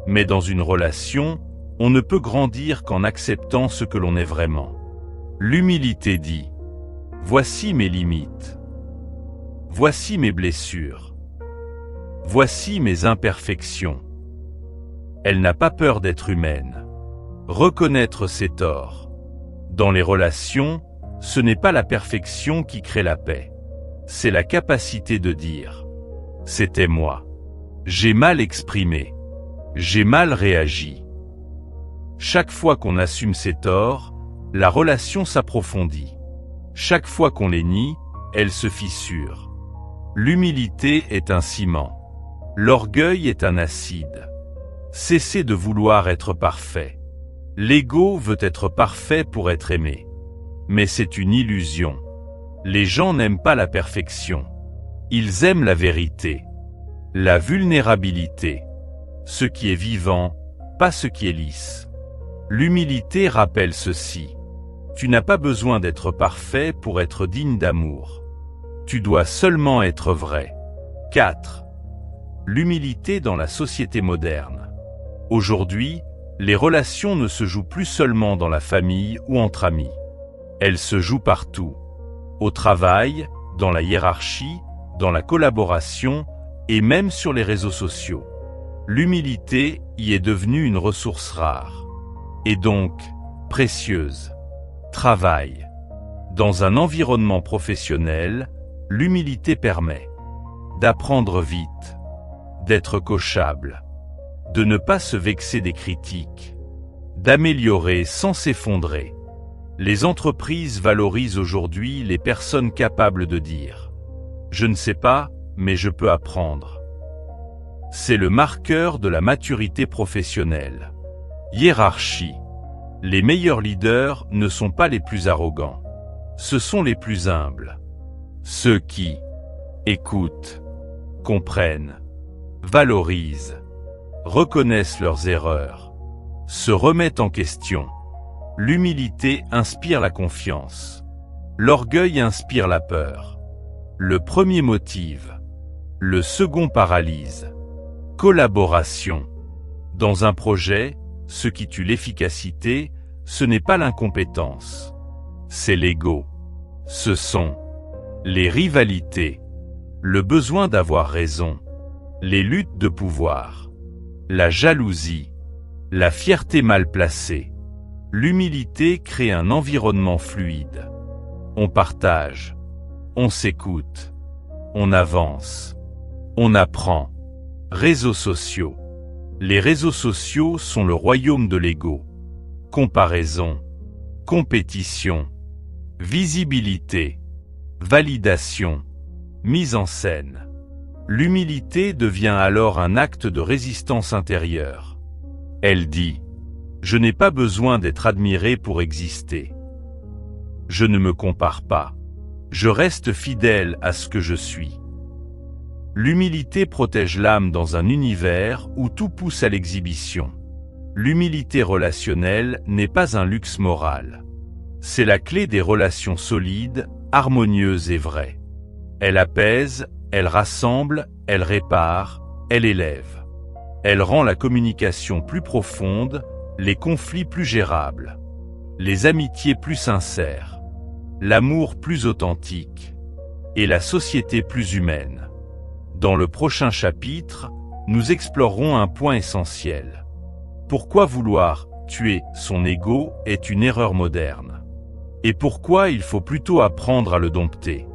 Mais dans une relation, On ne peut grandir qu'en acceptant ce que l'on est vraiment. L'humilité dit : voici mes limites. Voici mes blessures. Voici mes imperfections. Elle n'a pas peur d'être humaine. Reconnaître ses torts. Dans les relations, ce n'est pas la perfection qui crée la paix. C'est la capacité de dire : c'était moi. J'ai mal exprimé. J'ai mal réagi. Chaque fois qu'on assume ses torts, la relation s'approfondit. Chaque fois qu'on les nie, elle se fissure. L'humilité est un ciment. L'orgueil est un acide. Cessez de vouloir être parfait. L'ego veut être parfait pour être aimé. Mais c'est une illusion. Les gens n'aiment pas la perfection. Ils aiment la vérité, la vulnérabilité, ce qui est vivant, pas ce qui est lisse. L'humilité rappelle ceci. Tu n'as pas besoin d'être parfait pour être digne d'amour. Tu dois seulement être vrai. 4. L'humilité dans la société moderne. Aujourd'hui, les relations ne se jouent plus seulement dans la famille ou entre amis. Elles se jouent partout. Au travail, dans la hiérarchie, dans la collaboration et même sur les réseaux sociaux. L'humilité y est devenue une ressource rare. Et donc, précieuse. Travail. Dans un environnement professionnel, l'humilité permet d'apprendre vite, d'être coachable, de ne pas se vexer des critiques, d'améliorer sans s'effondrer. Les entreprises valorisent aujourd'hui les personnes capables de dire « Je ne sais pas, mais je peux apprendre ». C'est le marqueur de la maturité professionnelle. Hiérarchie. Les meilleurs leaders ne sont pas les plus arrogants. Ce sont les plus humbles. Ceux qui écoutent, comprennent, valorisent, reconnaissent leurs erreurs, se remettent en question. L'humilité inspire la confiance. L'orgueil inspire la peur. Le premier motive. Le second paralyse. Collaboration. Dans un projet, ce qui tue l'efficacité, ce n'est pas l'incompétence. C'est l'ego. Ce sont les rivalités, le besoin d'avoir raison, les luttes de pouvoir, la jalousie, la fierté mal placée. L'humilité crée un environnement fluide. On partage, on s'écoute, on avance, on apprend. Réseaux sociaux. Les réseaux sociaux sont le royaume de l'ego. Comparaison, compétition, visibilité, validation, mise en scène. L'humilité devient alors un acte de résistance intérieure. Elle dit : je n'ai pas besoin d'être admiré pour exister. Je ne me compare pas. Je reste fidèle à ce que je suis. L'humilité protège l'âme dans un univers où tout pousse à l'exhibition. L'humilité relationnelle n'est pas un luxe moral. C'est la clé des relations solides, harmonieuses et vraies. Elle apaise, elle rassemble, elle répare, elle élève. Elle rend la communication plus profonde, les conflits plus gérables, les amitiés plus sincères, l'amour plus authentique et la société plus humaine. Dans le prochain chapitre, nous explorerons un point essentiel. Pourquoi vouloir tuer son ego est une erreur moderne? Et pourquoi il faut plutôt apprendre à le dompter?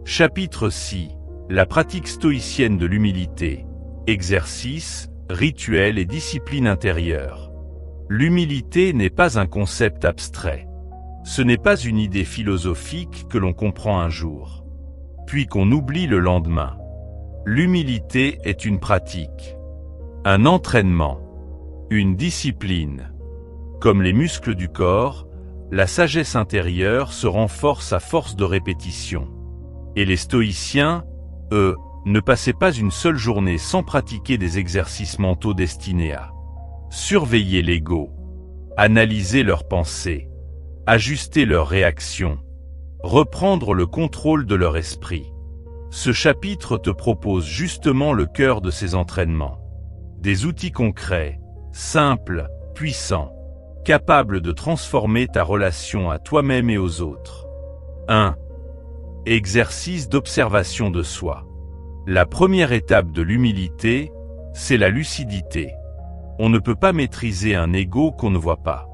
Chapitre 6. La pratique stoïcienne de l'humilité. Exercice, rituel et discipline intérieure. L'humilité n'est pas un concept abstrait. Ce n'est pas une idée philosophique que l'on comprend un jour, puis qu'on oublie le lendemain. L'humilité est une pratique, un entraînement, une discipline. Comme les muscles du corps, la sagesse intérieure se renforce à force de répétition. Et les stoïciens, eux, ne passaient pas une seule journée sans pratiquer des exercices mentaux destinés à surveiller l'ego, analyser leurs pensées, ajuster leurs réactions, reprendre le contrôle de leur esprit. Ce chapitre te propose justement le cœur de ces entraînements. Des outils concrets, simples, puissant, capable de transformer ta relation à toi-même et aux autres. 1. Exercice d'observation de soi. La première étape de l'humilité, c'est la lucidité. On ne peut pas maîtriser un ego qu'on ne voit pas.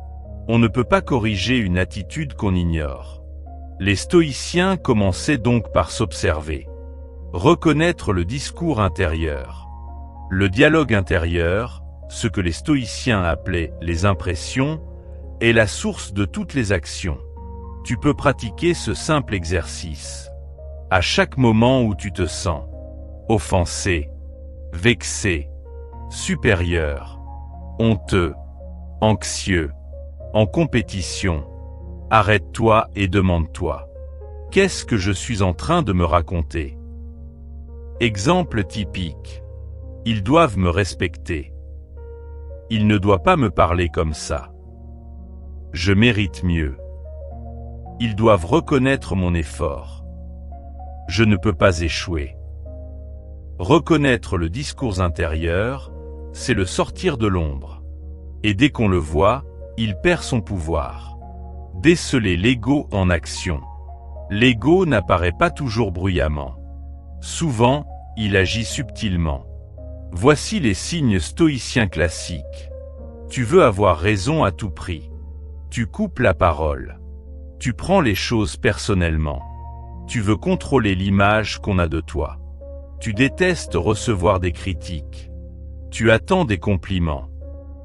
On ne peut pas corriger une attitude qu'on ignore. Les stoïciens commençaient donc par s'observer. Reconnaître le discours intérieur. Le dialogue intérieur, ce que les stoïciens appelaient les impressions, est la source de toutes les actions. Tu peux pratiquer ce simple exercice. À chaque moment où tu te sens offensé, vexé, supérieur, honteux, anxieux, en compétition, arrête-toi et demande-toi: qu'est-ce que je suis en train de me raconter? Exemple typique. Ils doivent me respecter. Il ne doit pas me parler comme ça. Je mérite mieux. Ils doivent reconnaître mon effort. Je ne peux pas échouer. Reconnaître le discours intérieur, c'est le sortir de l'ombre. Et dès qu'on le voit, il perd son pouvoir. Déceler l'ego en action. L'ego n'apparaît pas toujours bruyamment. Souvent, il agit subtilement. Voici les signes stoïciens classiques. Tu veux avoir raison à tout prix. Tu coupes la parole. Tu prends les choses personnellement. Tu veux contrôler l'image qu'on a de toi. Tu détestes recevoir des critiques. Tu attends des compliments.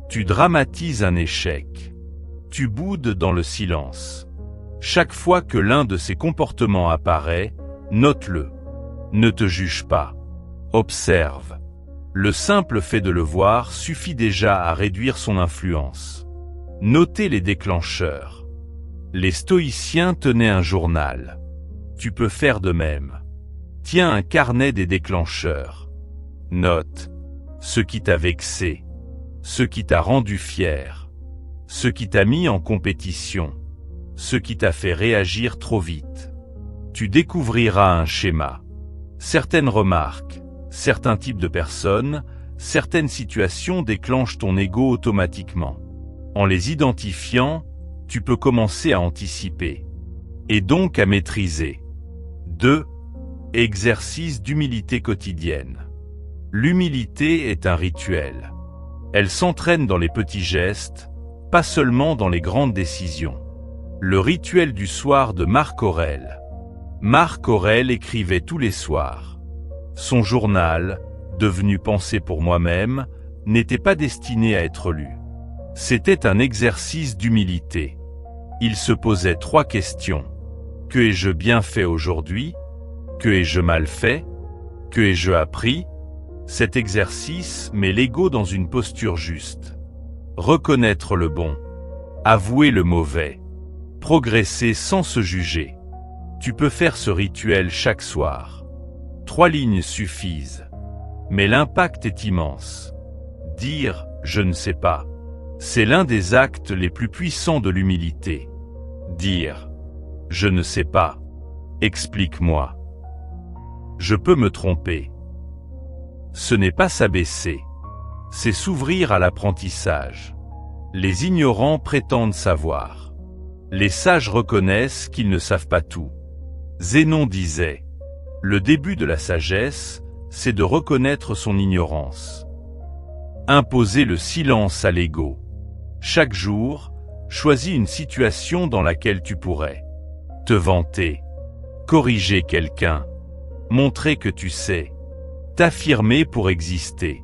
Tu dramatises un échec. Tu boudes dans le silence. Chaque fois que l'un de ces comportements apparaît, note-le. Ne te juge pas. Observe. Le simple fait de le voir suffit déjà à réduire son influence. Notez les déclencheurs. Les stoïciens tenaient un journal. Tu peux faire de même. Tiens un carnet des déclencheurs. Note ce qui t'a vexé, ce qui t'a rendu fier, ce qui t'a mis en compétition, ce qui t'a fait réagir trop vite. Tu découvriras un schéma. Certaines remarques, certains types de personnes, certaines situations déclenchent ton ego automatiquement. En les identifiant, tu peux commencer à anticiper, et donc à maîtriser. 2. Exercice d'humilité quotidienne. L'humilité est un rituel. Elle s'entraîne dans les petits gestes, pas seulement dans les grandes décisions. Le rituel du soir de Marc Aurèle. Marc Aurèle écrivait tous les soirs. Son journal, devenu Pensée pour moi-même, n'était pas destiné à être lu. C'était un exercice d'humilité. Il se posait 3 questions. Que ai-je bien fait aujourd'hui? Que ai-je mal fait? Que ai-je appris? Cet exercice met l'ego dans une posture juste. Reconnaître le bon. Avouer le mauvais. Progresser sans se juger. Tu peux faire ce rituel chaque soir. 3 lignes suffisent. Mais l'impact est immense. Dire « je ne sais pas », c'est l'un des actes les plus puissants de l'humilité. Dire « je ne sais pas », explique-moi. Je peux me tromper. Ce n'est pas s'abaisser. C'est s'ouvrir à l'apprentissage. Les ignorants prétendent savoir. Les sages reconnaissent qu'ils ne savent pas tout. Zénon disait: le début de la sagesse, c'est de reconnaître son ignorance. Imposer le silence à l'ego. Chaque jour, choisis une situation dans laquelle tu pourrais te vanter, corriger quelqu'un, montrer que tu sais, t'affirmer pour exister,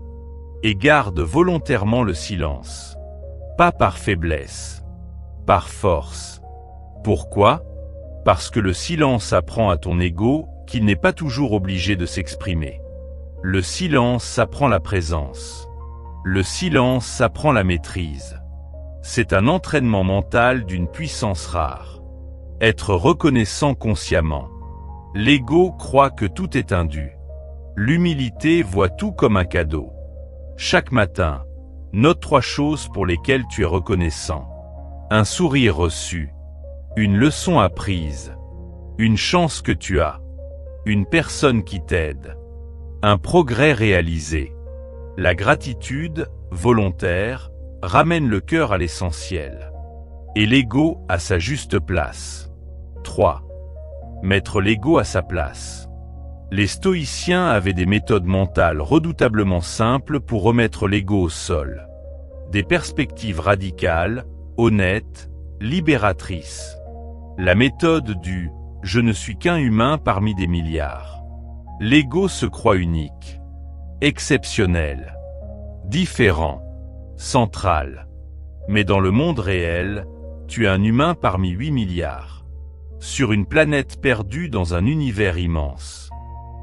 et garde volontairement le silence. Pas par faiblesse, par force. Pourquoi? Parce que le silence apprend à ton ego qu'il n'est pas toujours obligé de s'exprimer. Le silence apprend la présence. Le silence apprend la maîtrise. C'est un entraînement mental d'une puissance rare. Être reconnaissant consciemment. L'ego croit que tout est un dû. L'humilité voit tout comme un cadeau. Chaque matin, note 3 choses pour lesquelles tu es reconnaissant. Un sourire reçu. Une leçon apprise. Une chance que tu as. Une personne qui t'aide. Un progrès réalisé. La gratitude, volontaire, ramène le cœur à l'essentiel. Et l'ego à sa juste place. 3. Mettre l'ego à sa place. Les stoïciens avaient des méthodes mentales redoutablement simples pour remettre l'ego au sol. Des perspectives radicales, honnêtes, libératrices. La méthode du « je ne suis qu'un humain parmi des milliards ». L'ego se croit unique, exceptionnel, différent, central. Mais dans le monde réel, tu es un humain parmi 8 milliards. Sur une planète perdue dans un univers immense,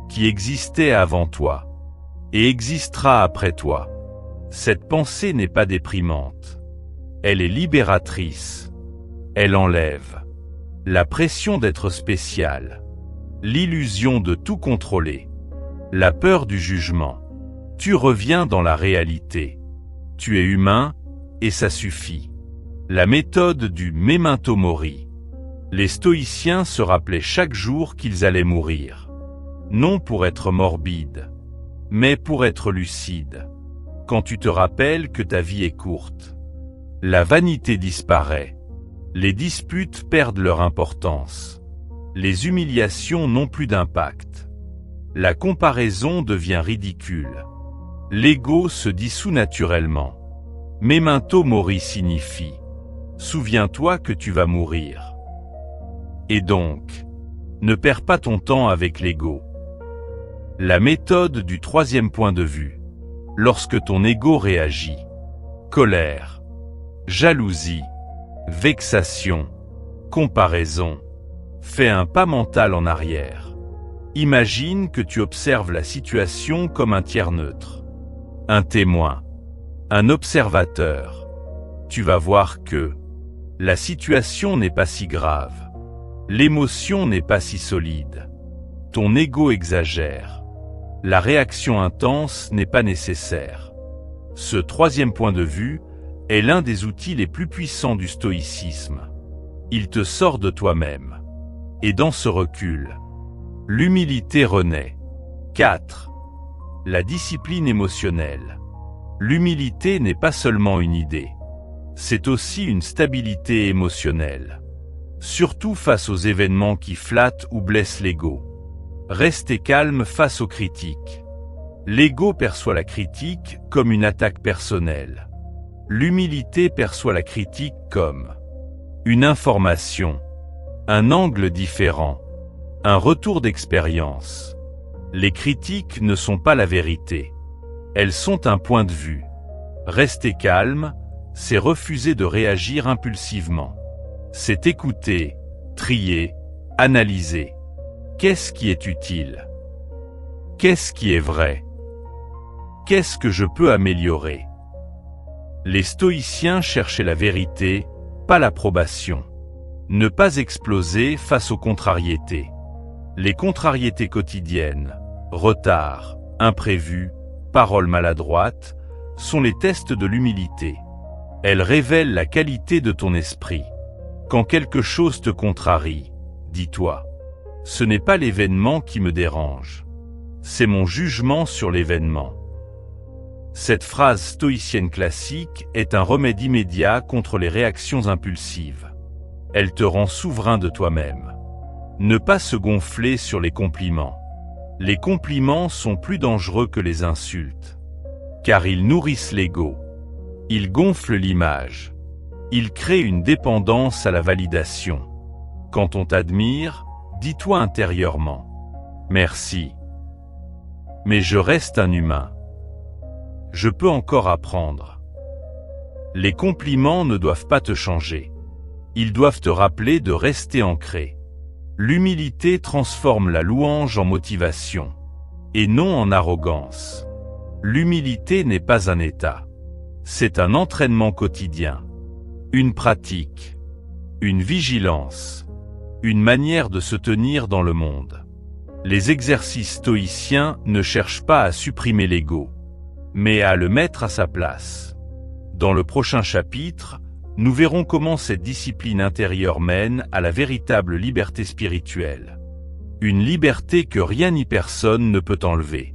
qui existait avant toi, et existera après toi. Cette pensée n'est pas déprimante. Elle est libératrice. Elle enlève la pression d'être spécial, l'illusion de tout contrôler, la peur du jugement. Tu reviens dans la réalité. Tu es humain, et ça suffit. La méthode du memento mori. Les stoïciens se rappelaient chaque jour qu'ils allaient mourir. Non pour être morbide, mais pour être lucide. Quand tu te rappelles que ta vie est courte, la vanité disparaît. Les disputes perdent leur importance. Les humiliations n'ont plus d'impact. La comparaison devient ridicule. L'ego se dissout naturellement. Memento mori signifie « Souviens-toi que tu vas mourir ». Et donc, ne perds pas ton temps avec l'ego. La méthode du troisième point de vue. Lorsque ton ego réagit, colère, jalousie, vexation, comparaison, fais un pas mental en arrière. Imagine que tu observes la situation comme un tiers neutre, un témoin, un observateur. Tu vas voir que la situation n'est pas si grave, l'émotion n'est pas si solide, ton ego exagère, la réaction intense n'est pas nécessaire. Ce troisième point de vue est l'un des outils les plus puissants du stoïcisme. Il te sort de toi-même. Et dans ce recul, l'humilité renaît. 4. La discipline émotionnelle. L'humilité n'est pas seulement une idée. C'est aussi une stabilité émotionnelle. Surtout face aux événements qui flattent ou blessent l'ego. Restez calme face aux critiques. L'ego perçoit la critique comme une attaque personnelle. L'humilité perçoit la critique comme une information, un angle différent, un retour d'expérience. Les critiques ne sont pas la vérité. Elles sont un point de vue. Rester calme, c'est refuser de réagir impulsivement. C'est écouter, trier, analyser. Qu'est-ce qui est utile? Qu'est-ce qui est vrai? Qu'est-ce que je peux améliorer? Les stoïciens cherchaient la vérité, pas l'approbation. Ne pas exploser face aux contrariétés. Les contrariétés quotidiennes, retard, imprévus, paroles maladroites, sont les tests de l'humilité. Elles révèlent la qualité de ton esprit. Quand quelque chose te contrarie, dis-toi, ce n'est pas l'événement qui me dérange. C'est mon jugement sur l'événement. Cette phrase stoïcienne classique est un remède immédiat contre les réactions impulsives. Elle te rend souverain de toi-même. Ne pas se gonfler sur les compliments. Les compliments sont plus dangereux que les insultes. Car ils nourrissent l'ego. Ils gonflent l'image. Ils créent une dépendance à la validation. Quand on t'admire, dis-toi intérieurement « Merci. Mais je reste un humain. Je peux encore apprendre. » Les compliments ne doivent pas te changer. Ils doivent te rappeler de rester ancré. L'humilité transforme la louange en motivation, et non en arrogance. L'humilité n'est pas un état. C'est un entraînement quotidien, une pratique, une vigilance, une manière de se tenir dans le monde. Les exercices stoïciens ne cherchent pas à supprimer l'ego, mais à le mettre à sa place. Dans le prochain chapitre, nous verrons comment cette discipline intérieure mène à la véritable liberté spirituelle. Une liberté que rien ni personne ne peut enlever.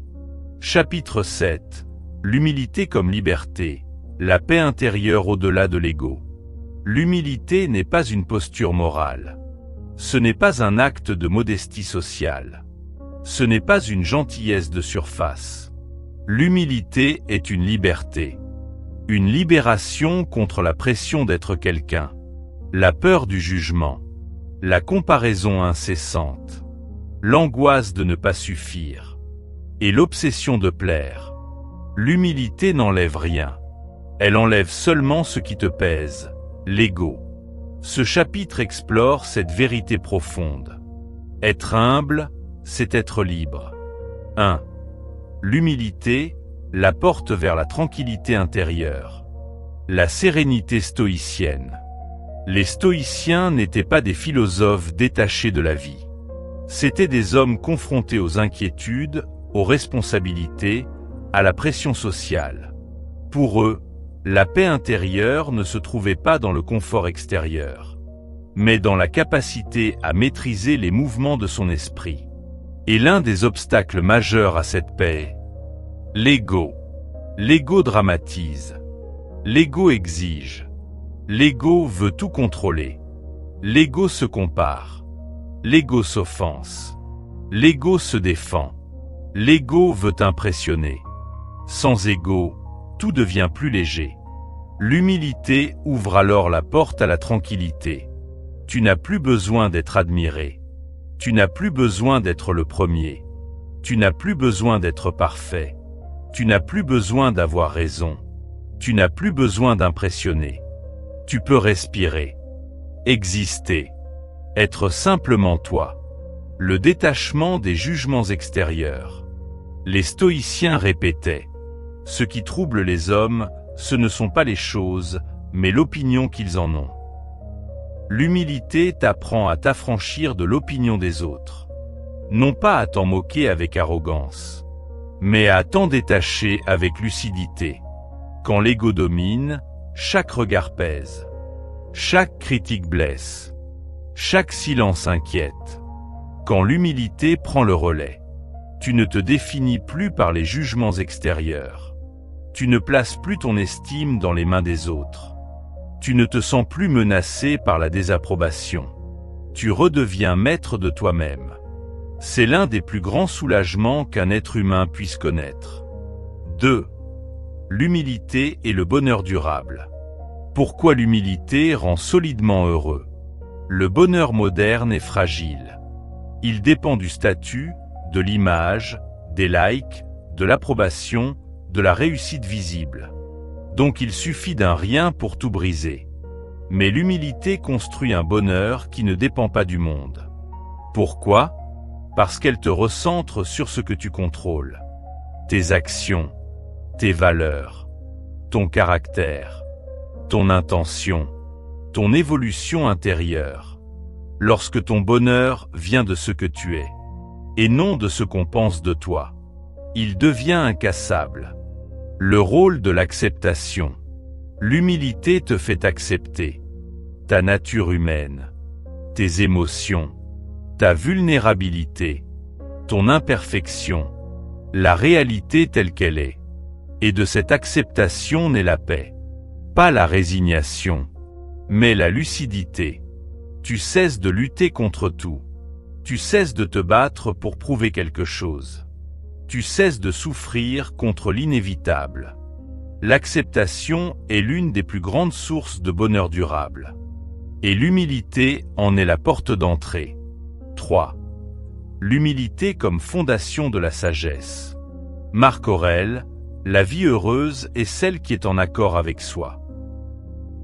Chapitre 7. L'humilité comme liberté. la paix intérieure au-delà de l'ego. L'humilité n'est pas une posture morale. Ce n'est pas un acte de modestie sociale. Ce n'est pas une gentillesse de surface. L'humilité est une liberté. Une libération contre la pression d'être quelqu'un, la peur du jugement, la comparaison incessante, l'angoisse de ne pas suffire, et l'obsession de plaire. L'humilité n'enlève rien. Elle enlève seulement ce qui te pèse, l'ego. Ce chapitre explore cette vérité profonde. Être humble, c'est être libre. 1. L'humilité, la porte vers la tranquillité intérieure. La sérénité stoïcienne. Les stoïciens n'étaient pas des philosophes détachés de la vie. C'étaient des hommes confrontés aux inquiétudes, aux responsabilités, à la pression sociale. Pour eux, la paix intérieure ne se trouvait pas dans le confort extérieur, mais dans la capacité à maîtriser les mouvements de son esprit. Et l'un des obstacles majeurs à cette paix, l'ego. L'ego dramatise. L'ego exige. L'ego veut tout contrôler. L'ego se compare. L'ego s'offense. L'ego se défend. L'ego veut impressionner. Sans ego, tout devient plus léger. L'humilité ouvre alors la porte à la tranquillité. Tu n'as plus besoin d'être admiré. Tu n'as plus besoin d'être le premier. Tu n'as plus besoin d'être parfait. Tu n'as plus besoin d'avoir raison. Tu n'as plus besoin d'impressionner. Tu peux respirer. Exister. Être simplement toi. Le détachement des jugements extérieurs. Les stoïciens répétaient : ce qui trouble les hommes, ce ne sont pas les choses, mais l'opinion qu'ils en ont. L'humilité t'apprend à t'affranchir de l'opinion des autres. Non pas à t'en moquer avec arrogance, mais à t'en détacher avec lucidité. Quand l'ego domine, chaque regard pèse. Chaque critique blesse. Chaque silence inquiète. Quand l'humilité prend le relais, tu ne te définis plus par les jugements extérieurs. Tu ne places plus ton estime dans les mains des autres. Tu ne te sens plus menacé par la désapprobation. Tu redeviens maître de toi-même. C'est l'un des plus grands soulagements qu'un être humain puisse connaître. 2. L'humilité et le bonheur durable. Pourquoi l'humilité rend solidement heureux? Le bonheur moderne est fragile. Il dépend du statut, de l'image, des likes, de l'approbation, de la réussite visible. Donc il suffit d'un rien pour tout briser. Mais l'humilité construit un bonheur qui ne dépend pas du monde. Pourquoi? Parce qu'elle te recentre sur ce que tu contrôles. Tes actions, tes valeurs, ton caractère, ton intention, ton évolution intérieure. Lorsque ton bonheur vient de ce que tu es, et non de ce qu'on pense de toi, il devient incassable. Le rôle de l'acceptation. L'humilité te fait accepter ta nature humaine, tes émotions, ta vulnérabilité, ton imperfection, la réalité telle qu'elle est. Et de cette acceptation naît la paix. Pas la résignation, mais la lucidité. Tu cesses de lutter contre tout. Tu cesses de te battre pour prouver quelque chose. Tu cesses de souffrir contre l'inévitable. L'acceptation est l'une des plus grandes sources de bonheur durable. Et l'humilité en est la porte d'entrée. 3. L'humilité comme fondation de la sagesse. Marc Aurèle, la vie heureuse est celle qui est en accord avec soi.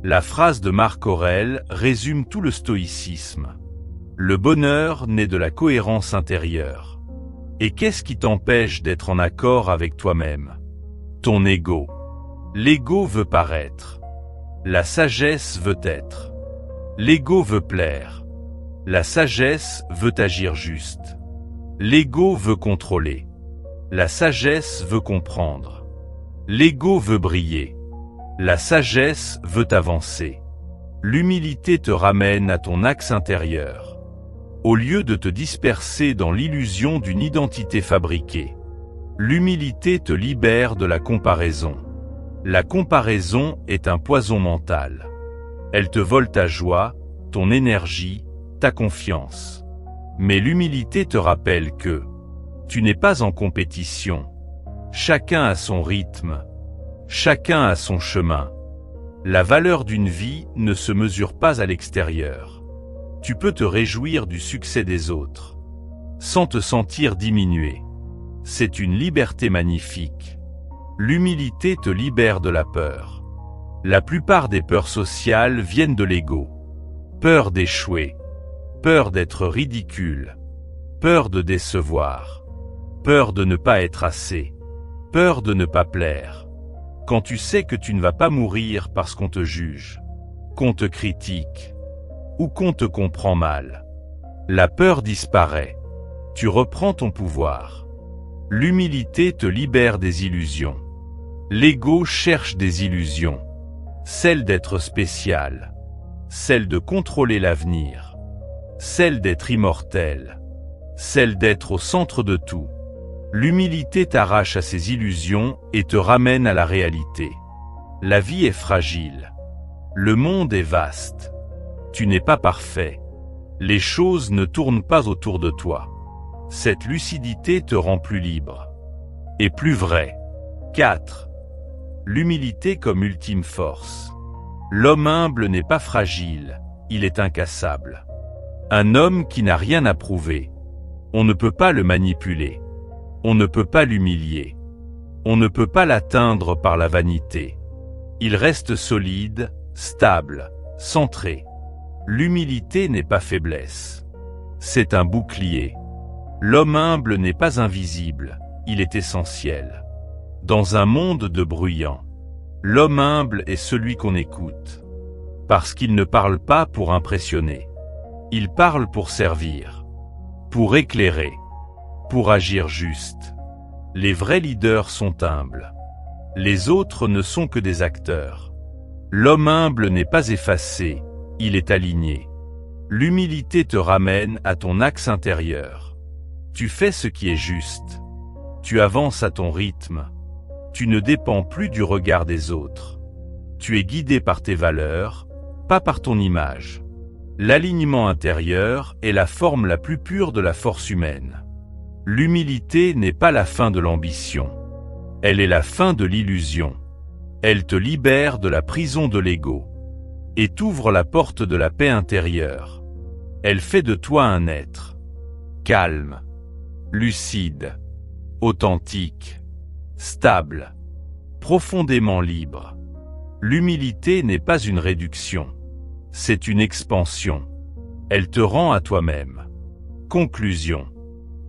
La phrase de Marc Aurèle résume tout le stoïcisme. Le bonheur naît de la cohérence intérieure. Et qu'est-ce qui t'empêche d'être en accord avec toi-même? Ton ego. L'ego veut paraître. La sagesse veut être. L'ego veut plaire. La sagesse veut agir juste. L'ego veut contrôler. La sagesse veut comprendre. L'ego veut briller. La sagesse veut avancer. L'humilité te ramène à ton axe intérieur. Au lieu de te disperser dans l'illusion d'une identité fabriquée. L'humilité te libère de la comparaison. La comparaison est un poison mental. Elle te vole ta joie, ton énergie, ta confiance. Mais l'humilité te rappelle que tu n'es pas en compétition. Chacun a son rythme. Chacun a son chemin. La valeur d'une vie ne se mesure pas à l'extérieur. Tu peux te réjouir du succès des autres, sans te sentir diminué. C'est une liberté magnifique. L'humilité te libère de la peur. La plupart des peurs sociales viennent de l'ego. Peur d'échouer, peur d'être ridicule, peur de décevoir, peur de ne pas être assez, peur de ne pas plaire. Quand tu sais que tu ne vas pas mourir parce qu'on te juge, qu'on te critique, ou qu'on te comprend mal, la peur disparaît. Tu reprends ton pouvoir. L'humilité te libère des illusions. L'ego cherche des illusions. Celle d'être spécial, celle de contrôler l'avenir, celle d'être immortel, celle d'être au centre de tout. L'humilité t'arrache à ces illusions et te ramène à la réalité. La vie est fragile. Le monde est vaste. Tu n'es pas parfait. Les choses ne tournent pas autour de toi. Cette lucidité te rend plus libre et plus vrai. 4. L'humilité comme ultime force. L'homme humble n'est pas fragile, il est incassable. Un homme qui n'a rien à prouver. On ne peut pas le manipuler. On ne peut pas l'humilier. On ne peut pas l'atteindre par la vanité. Il reste solide, stable, centré. L'humilité n'est pas faiblesse. C'est un bouclier. L'homme humble n'est pas invisible, il est essentiel. Dans un monde de bruyants, l'homme humble est celui qu'on écoute. Parce qu'il ne parle pas pour impressionner. Il parle pour servir, pour éclairer, pour agir juste. Les vrais leaders sont humbles. Les autres ne sont que des acteurs. L'homme humble n'est pas effacé, il est aligné. L'humilité te ramène à ton axe intérieur. Tu fais ce qui est juste. Tu avances à ton rythme. Tu ne dépends plus du regard des autres. Tu es guidé par tes valeurs, pas par ton image. L'alignement intérieur est la forme la plus pure de la force humaine. L'humilité n'est pas la fin de l'ambition. Elle est la fin de l'illusion. Elle te libère de la prison de l'ego et t'ouvre la porte de la paix intérieure. Elle fait de toi un être calme, lucide, authentique, stable, profondément libre. L'humilité n'est pas une réduction, c'est une expansion. Elle te rend à toi-même. Conclusion.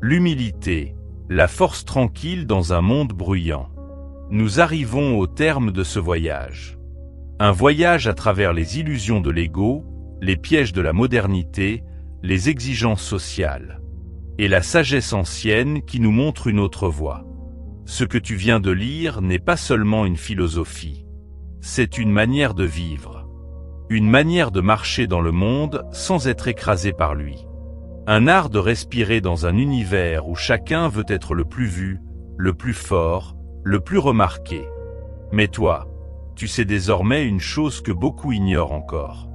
L'humilité, la force tranquille dans un monde bruyant. Nous arrivons au terme de ce voyage. Un voyage à travers les illusions de l'ego, les pièges de la modernité, les exigences sociales, et la sagesse ancienne qui nous montre une autre voie. Ce que tu viens de lire n'est pas seulement une philosophie. C'est une manière de vivre. Une manière de marcher dans le monde sans être écrasé par lui. Un art de respirer dans un univers où chacun veut être le plus vu, le plus fort, le plus remarqué. Mais toi, tu sais désormais une chose que beaucoup ignorent encore.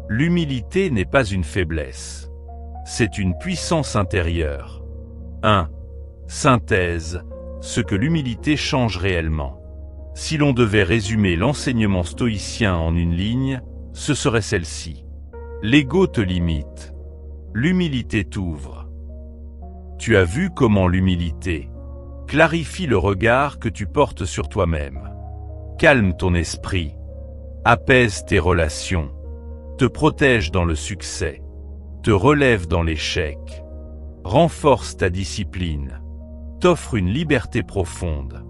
L'humilité n'est pas une faiblesse. C'est une puissance intérieure. 1. Synthèse, ce que l'humilité change réellement. Si l'on devait résumer l'enseignement stoïcien en une ligne, ce serait celle-ci. L'ego te limite. L'humilité t'ouvre. Tu as vu comment l'humilité clarifie le regard que tu portes sur toi-même. Calme ton esprit. Apaise tes relations. Te protège dans le succès. Te relève dans l'échec. Renforce ta discipline. T'offre une liberté profonde.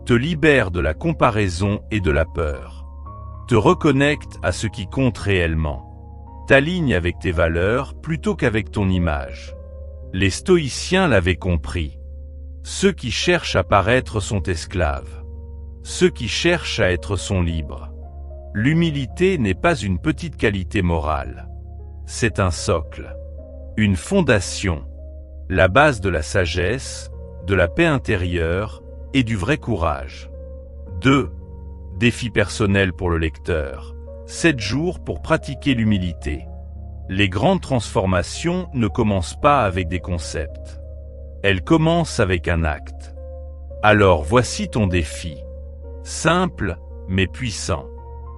Te libère de la comparaison et de la peur. Te reconnecte à ce qui compte réellement. T'aligne avec tes valeurs plutôt qu'avec ton image. Les stoïciens l'avaient compris. Ceux qui cherchent à paraître sont esclaves. Ceux qui cherchent à être sont libres. L'humilité n'est pas une petite qualité morale. C'est un socle, une fondation, la base de la sagesse, de la paix intérieure et du vrai courage. 2. Défi personnel pour le lecteur. 7 jours pour pratiquer l'humilité. Les grandes transformations ne commencent pas avec des concepts. Elles commencent avec un acte. Alors voici ton défi. Simple, mais puissant.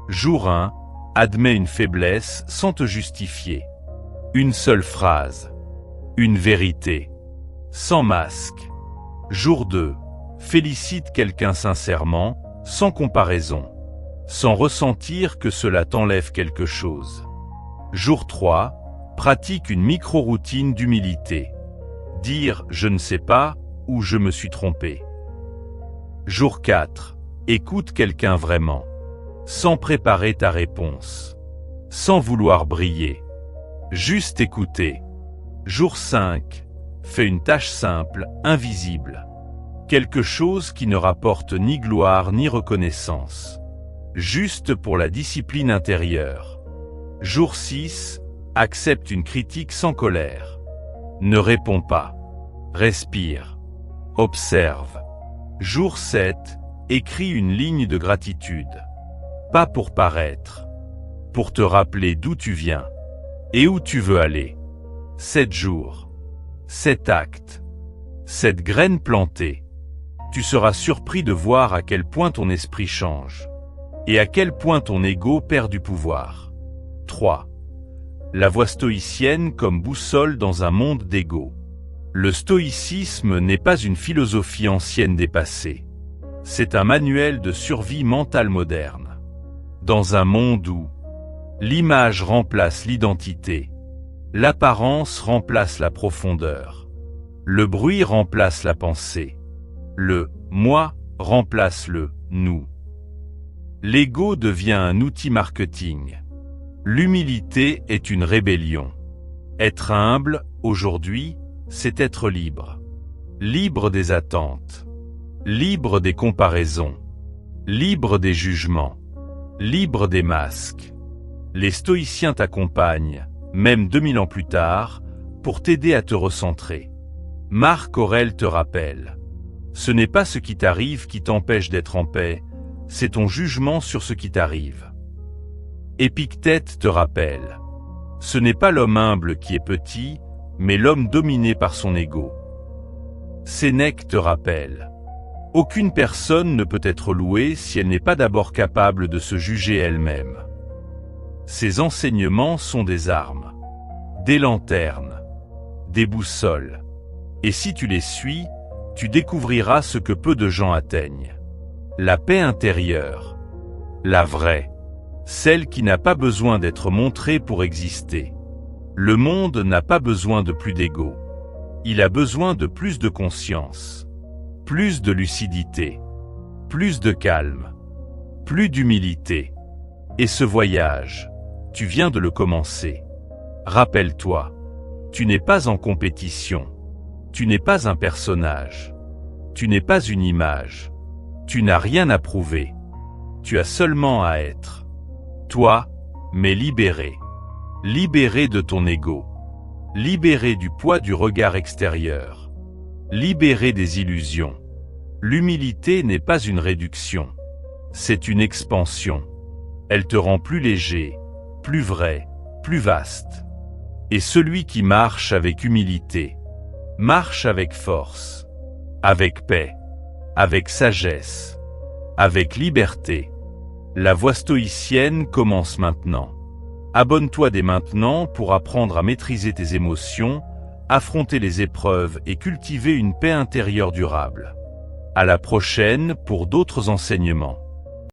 Jour 1. Admets une faiblesse sans te justifier. Une seule phrase. Une vérité. Sans masque. Jour 2. Félicite quelqu'un sincèrement, sans comparaison. Sans ressentir que cela t'enlève quelque chose. Jour 3. Pratique une micro-routine d'humilité. Dire « je ne sais pas » ou « je me suis trompé ». Jour 4. Écoute quelqu'un vraiment. Sans préparer ta réponse. Sans vouloir briller. Juste écouter. Jour 5. Fais une tâche simple, invisible. Quelque chose qui ne rapporte ni gloire ni reconnaissance. Juste pour la discipline intérieure. Jour 6. Accepte une critique sans colère. Ne réponds pas. Respire. Observe. Jour 7. Écris une ligne de gratitude. Pas pour paraître. Pour te rappeler d'où tu viens. Et où tu veux aller. 7 jours. 7 actes. 7 graines plantées. Tu seras surpris de voir à quel point ton esprit change. Et à quel point ton ego perd du pouvoir. 3. La voie stoïcienne comme boussole dans un monde d'ego. Le stoïcisme n'est pas une philosophie ancienne dépassée. C'est un manuel de survie mentale moderne. Dans un monde où l'image remplace l'identité, l'apparence remplace la profondeur, le bruit remplace la pensée, le « moi » remplace le « nous ». L'ego devient un outil marketing. L'humilité est une rébellion. Être humble, aujourd'hui, c'est être libre. Libre des attentes. Libre des comparaisons. Libre des jugements. Libre des masques. Les stoïciens t'accompagnent, même 2000 ans plus tard, pour t'aider à te recentrer. Marc Aurèle te rappelle. Ce n'est pas ce qui t'arrive qui t'empêche d'être en paix, c'est ton jugement sur ce qui t'arrive. Épictète te rappelle. Ce n'est pas l'homme humble qui est petit, mais l'homme dominé par son ego. Sénèque te rappelle. Aucune personne ne peut être louée si elle n'est pas d'abord capable de se juger elle-même. Ces enseignements sont des armes, des lanternes, des boussoles. Et si tu les suis, tu découvriras ce que peu de gens atteignent. La paix intérieure. La vraie. Celle qui n'a pas besoin d'être montrée pour exister. Le monde n'a pas besoin de plus d'ego. Il a besoin de plus de conscience, plus de lucidité, plus de calme, plus d'humilité. Et ce voyage, tu viens de le commencer. Rappelle-toi, tu n'es pas en compétition. Tu n'es pas un personnage. Tu n'es pas une image. Tu n'as rien à prouver. Tu as seulement à être. Toi, mais libéré. Libéré de ton ego. Libéré du poids du regard extérieur. Libéré des illusions. L'humilité n'est pas une réduction. C'est une expansion. Elle te rend plus léger, plus vrai, plus vaste. Et celui qui marche avec humilité, marche avec force, avec paix, avec sagesse, avec liberté. La voie stoïcienne commence maintenant. Abonne-toi dès maintenant pour apprendre à maîtriser tes émotions, affronter les épreuves et cultiver une paix intérieure durable. À la prochaine pour d'autres enseignements.